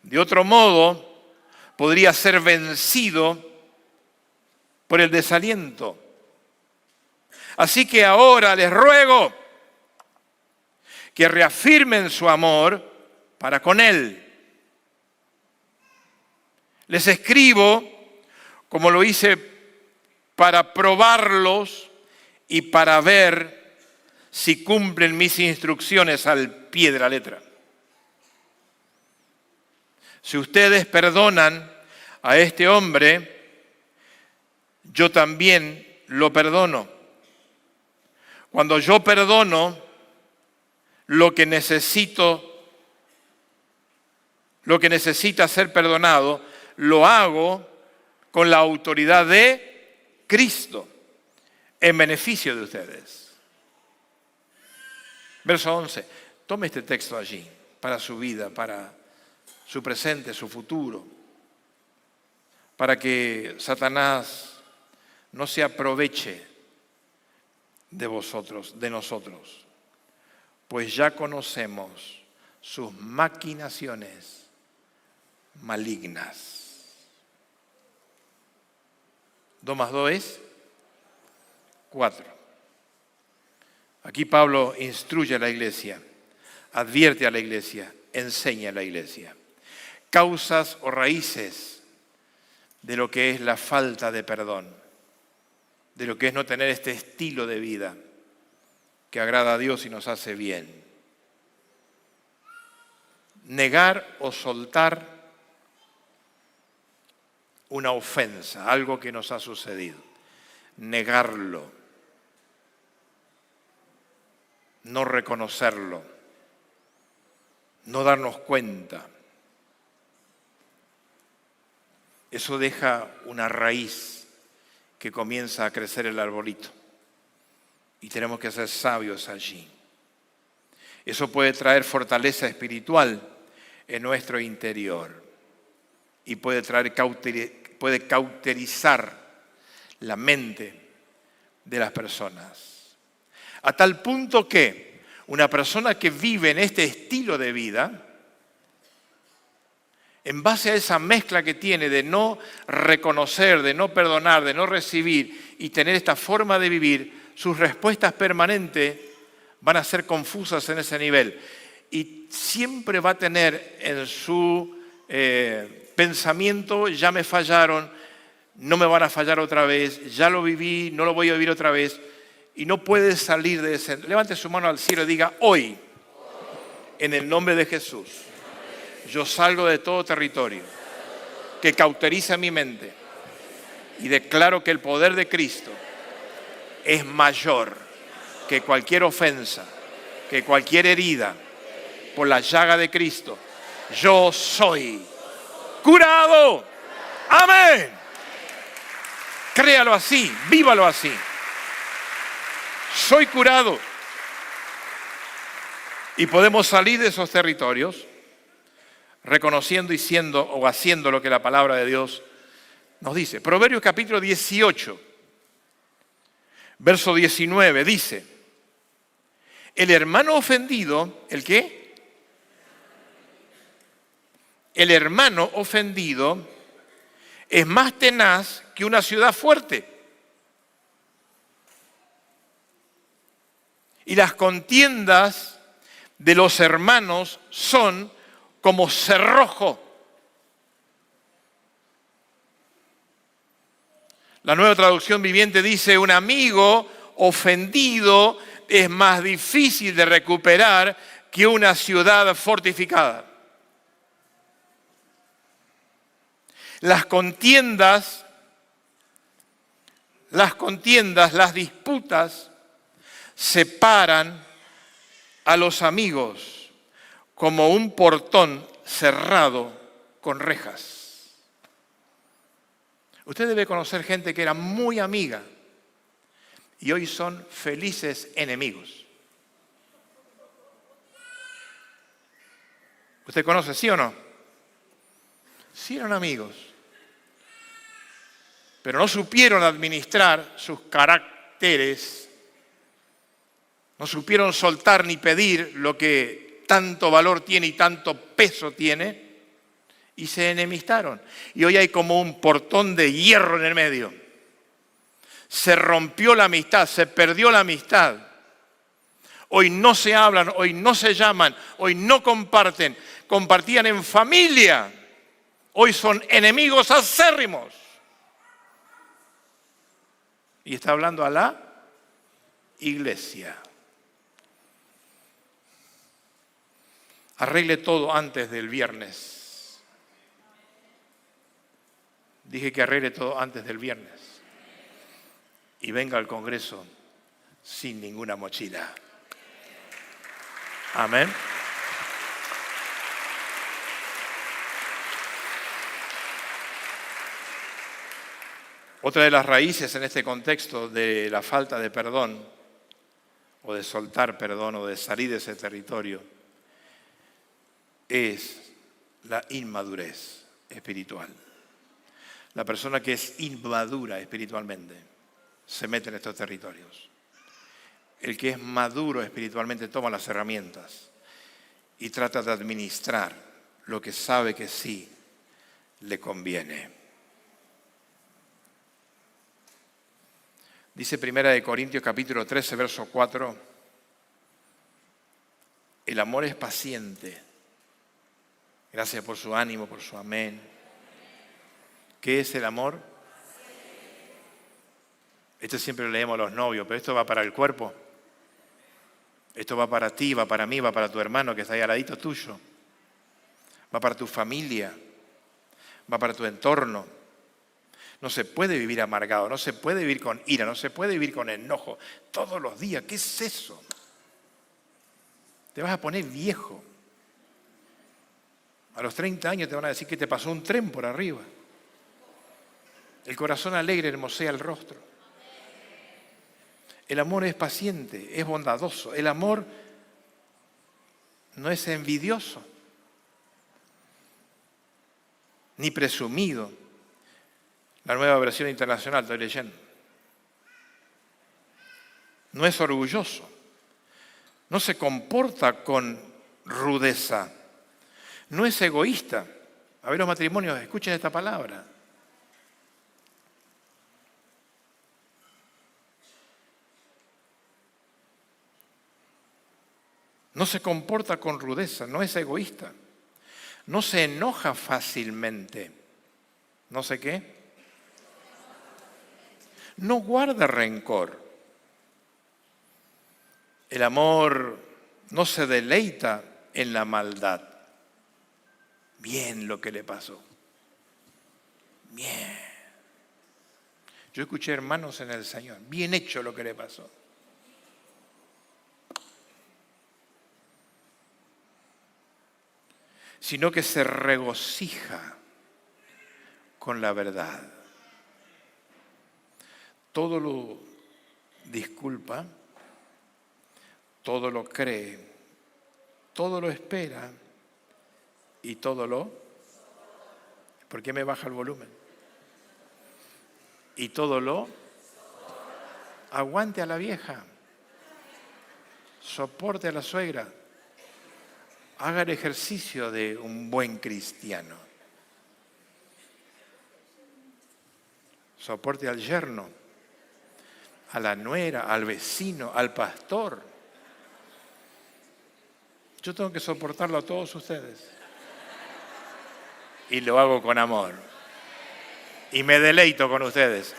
De otro modo, podría ser vencido por el desaliento. Así que ahora les ruego que reafirmen su amor para con él. Les escribo, como lo hice, para probarlos y para ver si cumplen mis instrucciones al pie de la letra. Si ustedes perdonan a este hombre, yo también lo perdono. Cuando yo perdono lo que necesita ser perdonado, lo hago con la autoridad de Cristo, en beneficio de ustedes. Verso 11. Tome este texto allí, para su vida, para su presente, su futuro, para que Satanás no se aproveche de vosotros, de nosotros, pues ya conocemos sus maquinaciones malignas. 2 más 2 es 4. Aquí Pablo instruye a la iglesia, advierte a la iglesia, enseña a la iglesia. Causas o raíces de lo que es la falta de perdón, de lo que es no tener este estilo de vida que agrada a Dios y nos hace bien. Negar o soltar una ofensa, algo que nos ha sucedido. Negarlo. No reconocerlo. No darnos cuenta. Eso deja una raíz que comienza a crecer el arbolito. Y tenemos que ser sabios allí. Eso puede traer fortaleza espiritual en nuestro interior. Y puede cauterizar la mente de las personas. A tal punto que una persona que vive en este estilo de vida, en base a esa mezcla que tiene de no reconocer, de no perdonar, de no recibir y tener esta forma de vivir, sus respuestas permanentes van a ser confusas en ese nivel. Y siempre va a tener en su pensamiento, ya me fallaron, no me van a fallar otra vez, ya lo viví, no lo voy a vivir otra vez. Y no puede salir de ese. Levante su mano al cielo y diga: hoy, en el nombre de Jesús, yo salgo de todo territorio que cauteriza mi mente y declaro que el poder de Cristo es mayor que cualquier ofensa, que cualquier herida. Por la llaga de Cristo, yo soy curado. Amén. Créalo así, vívalo así. Soy curado. Y podemos salir de esos territorios reconociendo y siendo o haciendo lo que la palabra de Dios nos dice. Proverbios capítulo 18, verso 19 dice: el hermano ofendido, ¿el qué? El hermano ofendido es más tenaz que una ciudad fuerte. Y las contiendas de los hermanos son como cerrojo. La Nueva Traducción Viviente dice: un amigo ofendido es más difícil de recuperar que una ciudad fortificada. Las contiendas, las disputas separan a los amigos como un portón cerrado con rejas. Usted debe conocer gente que era muy amiga y hoy son felices enemigos. ¿Usted conoce, sí o no? Sí eran amigos, pero no supieron administrar sus caracteres, no supieron soltar ni pedir lo que tanto valor tiene y tanto peso tiene, y se enemistaron. Y hoy hay como un portón de hierro en el medio. Se rompió la amistad, se perdió la amistad. Hoy no se hablan, hoy no se llaman, hoy no comparten. Compartían en familia. Hoy son enemigos acérrimos. Y está hablando a la iglesia. Arregle todo antes del viernes. Dije que arregle todo antes del viernes. Y venga al Congreso sin ninguna mochila. Amén. Otra de las raíces en este contexto de la falta de perdón, o de soltar perdón, o de salir de ese territorio, es la inmadurez espiritual. La persona que es inmadura espiritualmente se mete en estos territorios. El que es maduro espiritualmente toma las herramientas y trata de administrar lo que sabe que sí le conviene. Dice 1 Corintios capítulo 13, verso 4, el amor es paciente. Gracias por su ánimo, por su amén. ¿Qué es el amor? Esto siempre lo leemos a los novios, pero esto va para el cuerpo. Esto va para ti, va para mí, va para tu hermano que está ahí al ladito tuyo. Va para tu familia, va para tu entorno. No se puede vivir amargado, no se puede vivir con ira, no se puede vivir con enojo todos los días. ¿Qué es eso? Te vas a poner viejo. A los 30 años te van a decir que te pasó un tren por arriba. El corazón alegre hermosea el rostro. El amor es paciente, es bondadoso. El amor no es envidioso, ni presumido. La nueva versión internacional, estoy leyendo. No es orgulloso. No se comporta con rudeza. No es egoísta. A ver los matrimonios, escuchen esta palabra. No se comporta con rudeza, no es egoísta. No se enoja fácilmente. ¿No sé qué? No guarda rencor. El amor no se deleita en la maldad. Bien lo que le pasó. Bien. Yo escuché hermanos en el Señor. Bien hecho lo que le pasó. Sino que se regocija con la verdad. Todo lo disculpa, todo lo cree, todo lo espera y todo lo... ¿Por qué me baja el volumen? Y todo lo... Aguante a la vieja, soporte a la suegra, haga el ejercicio de un buen cristiano. Soporte al yerno, a la nuera, al vecino, al pastor. Yo tengo que soportarlo a todos ustedes. Y lo hago con amor. Y me deleito con ustedes.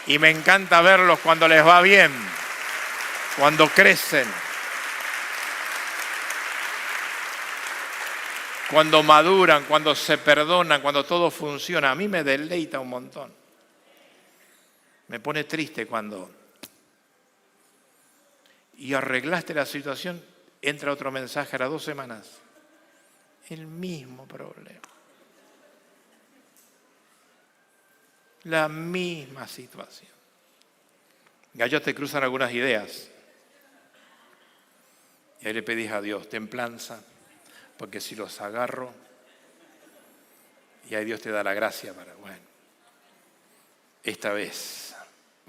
Y me encanta verlos cuando les va bien, cuando crecen, cuando maduran, cuando se perdonan, cuando todo funciona. A mí me deleita un montón. Me pone triste cuando... Y arreglaste la situación, entra otro mensaje a las 2 semanas. El mismo problema. La misma situación. Gallo, te cruzan algunas ideas. Y ahí le pedís a Dios templanza, porque si los agarro, y ahí Dios te da la gracia para, bueno, esta vez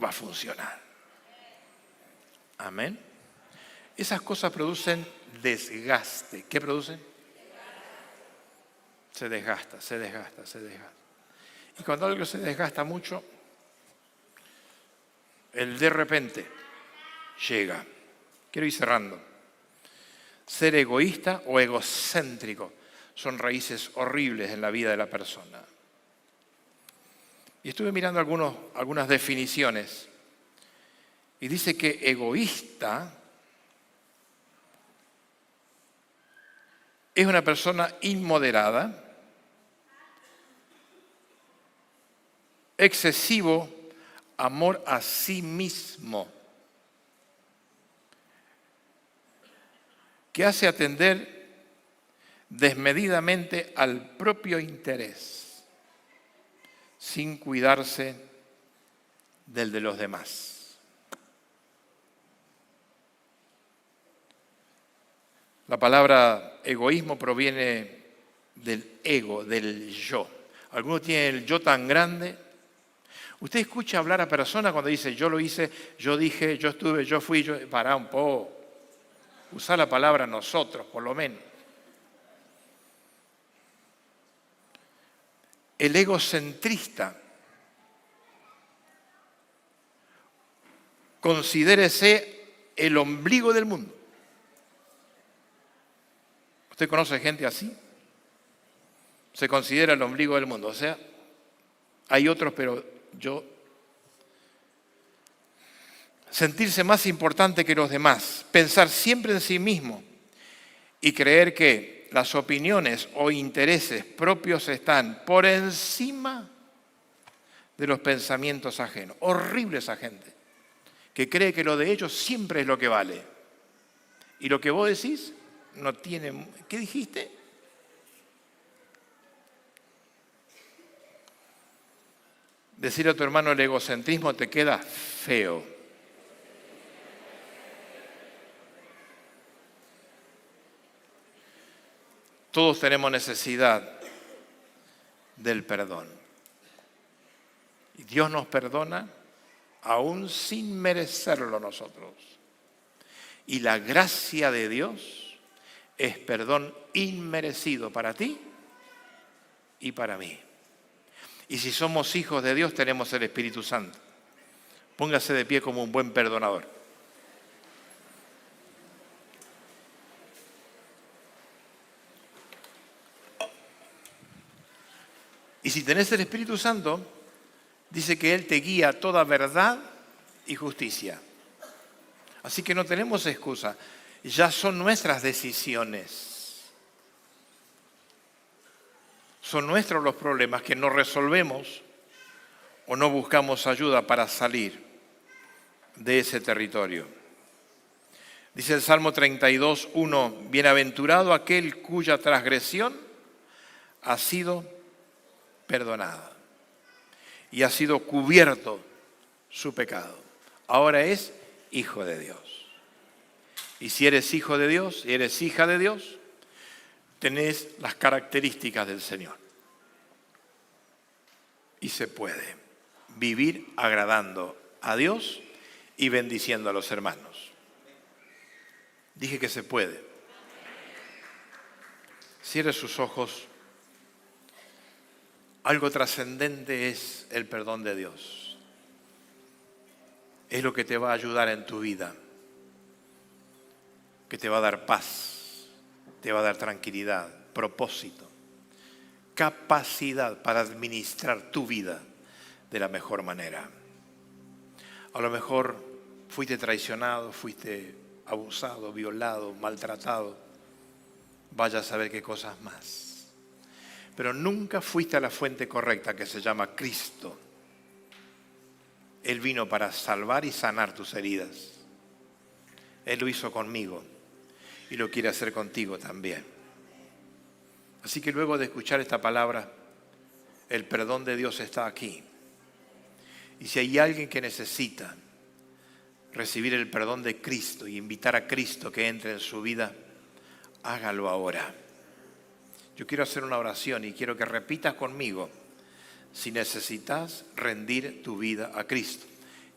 va a funcionar. Amén. Esas cosas producen desgaste. ¿Qué producen? Se desgasta. Y cuando algo se desgasta mucho, el de repente llega. Quiero ir cerrando. Ser egoísta o egocéntrico son raíces horribles en la vida de la persona. Y estuve mirando algunas definiciones. Y dice que egoísta es una persona inmoderada, excesivo amor a sí mismo, que hace atender desmedidamente al propio interés, sin cuidarse del de los demás. La palabra egoísmo proviene del ego, del yo. Algunos tienen el yo tan grande. Usted escucha hablar a personas cuando dice yo lo hice, yo dije, yo estuve, yo fui, yo... Pará un poco. Usar la palabra nosotros, por lo menos. El egocentrista. Considérese el ombligo del mundo. ¿Usted conoce gente así? Se considera el ombligo del mundo. O sea, hay otros, pero yo... Sentirse más importante que los demás, pensar siempre en sí mismo y creer que las opiniones o intereses propios están por encima de los pensamientos ajenos. Horrible esa gente, que cree que lo de ellos siempre es lo que vale. Y lo que vos decís no tiene... ¿Qué dijiste? Decirle a tu hermano el egocentrismo te queda feo. Todos tenemos necesidad del perdón. Y Dios nos perdona aún sin merecerlo nosotros. Y la gracia de Dios es perdón inmerecido para ti y para mí. Y si somos hijos de Dios, tenemos el Espíritu Santo. Póngase de pie como un buen perdonador. Y si tenés el Espíritu Santo, dice que Él te guía a toda verdad y justicia. Así que no tenemos excusa. Ya son nuestras decisiones. Son nuestros los problemas que no resolvemos o no buscamos ayuda para salir de ese territorio. Dice el Salmo 32:1, bienaventurado aquel cuya transgresión ha sido perdonada y ha sido cubierto su pecado. Ahora es hijo de Dios. Y si eres hijo de Dios, y eres hija de Dios, tenés las características del Señor. Y se puede vivir agradando a Dios y bendiciendo a los hermanos. Dije que se puede. Cierre sus ojos. Algo trascendente es el perdón de Dios. Es lo que te va a ayudar en tu vida, que te va a dar paz, te va a dar tranquilidad, propósito, capacidad para administrar tu vida de la mejor manera. A lo mejor fuiste traicionado, fuiste abusado, violado, maltratado, vaya a saber qué cosas más. Pero nunca fuiste a la fuente correcta, que se llama Cristo. Él vino para salvar y sanar tus heridas. Él lo hizo conmigo y lo quiere hacer contigo también. Así que luego de escuchar esta palabra, el perdón de Dios está aquí. Y si hay alguien que necesita recibir el perdón de Cristo y invitar a Cristo que entre en su vida, hágalo ahora. Yo quiero hacer una oración y quiero que repitas conmigo si necesitas rendir tu vida a Cristo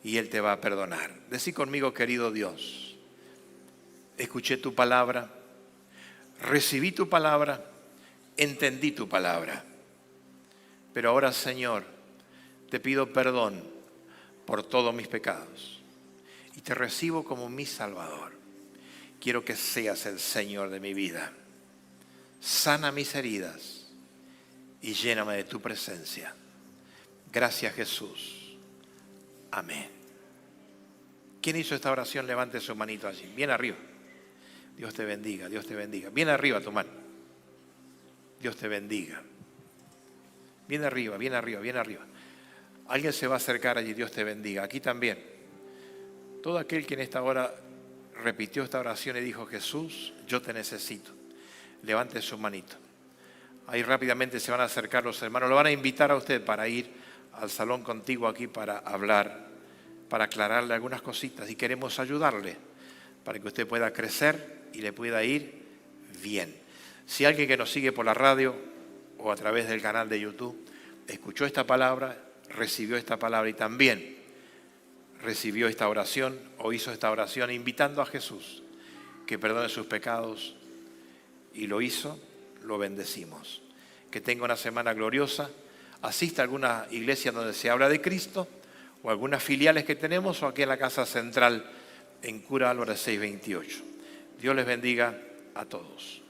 y Él te va a perdonar. Decí conmigo: querido Dios, escuché tu palabra, recibí tu palabra, entendí tu palabra. Pero ahora, Señor, te pido perdón por todos mis pecados y te recibo como mi Salvador. Quiero que seas el Señor de mi vida. Sana mis heridas y lléname de tu presencia. Gracias, Jesús. Amén. ¿Quién hizo esta oración? Levante su manito allí, bien arriba. Dios te bendiga, Dios te bendiga. Bien arriba tu mano. Dios te bendiga. Bien arriba, bien arriba, bien arriba. Alguien se va a acercar allí, Dios te bendiga. Aquí también. Todo aquel que en esta hora repitió esta oración y dijo: Jesús, yo te necesito. Levante su manito. Ahí rápidamente se van a acercar los hermanos. Lo van a invitar a usted para ir al salón contigo aquí para hablar, para aclararle algunas cositas. Y queremos ayudarle para que usted pueda crecer y le pueda ir bien. Si alguien que nos sigue por la radio o a través del canal de YouTube escuchó esta palabra, recibió esta palabra y también recibió esta oración o hizo esta oración invitando a Jesús que perdone sus pecados y lo hizo, lo bendecimos. Que tenga una semana gloriosa. Asista a alguna iglesia donde se habla de Cristo o algunas filiales que tenemos o aquí en la Casa Central en Cura Álvarez 628. Dios les bendiga a todos.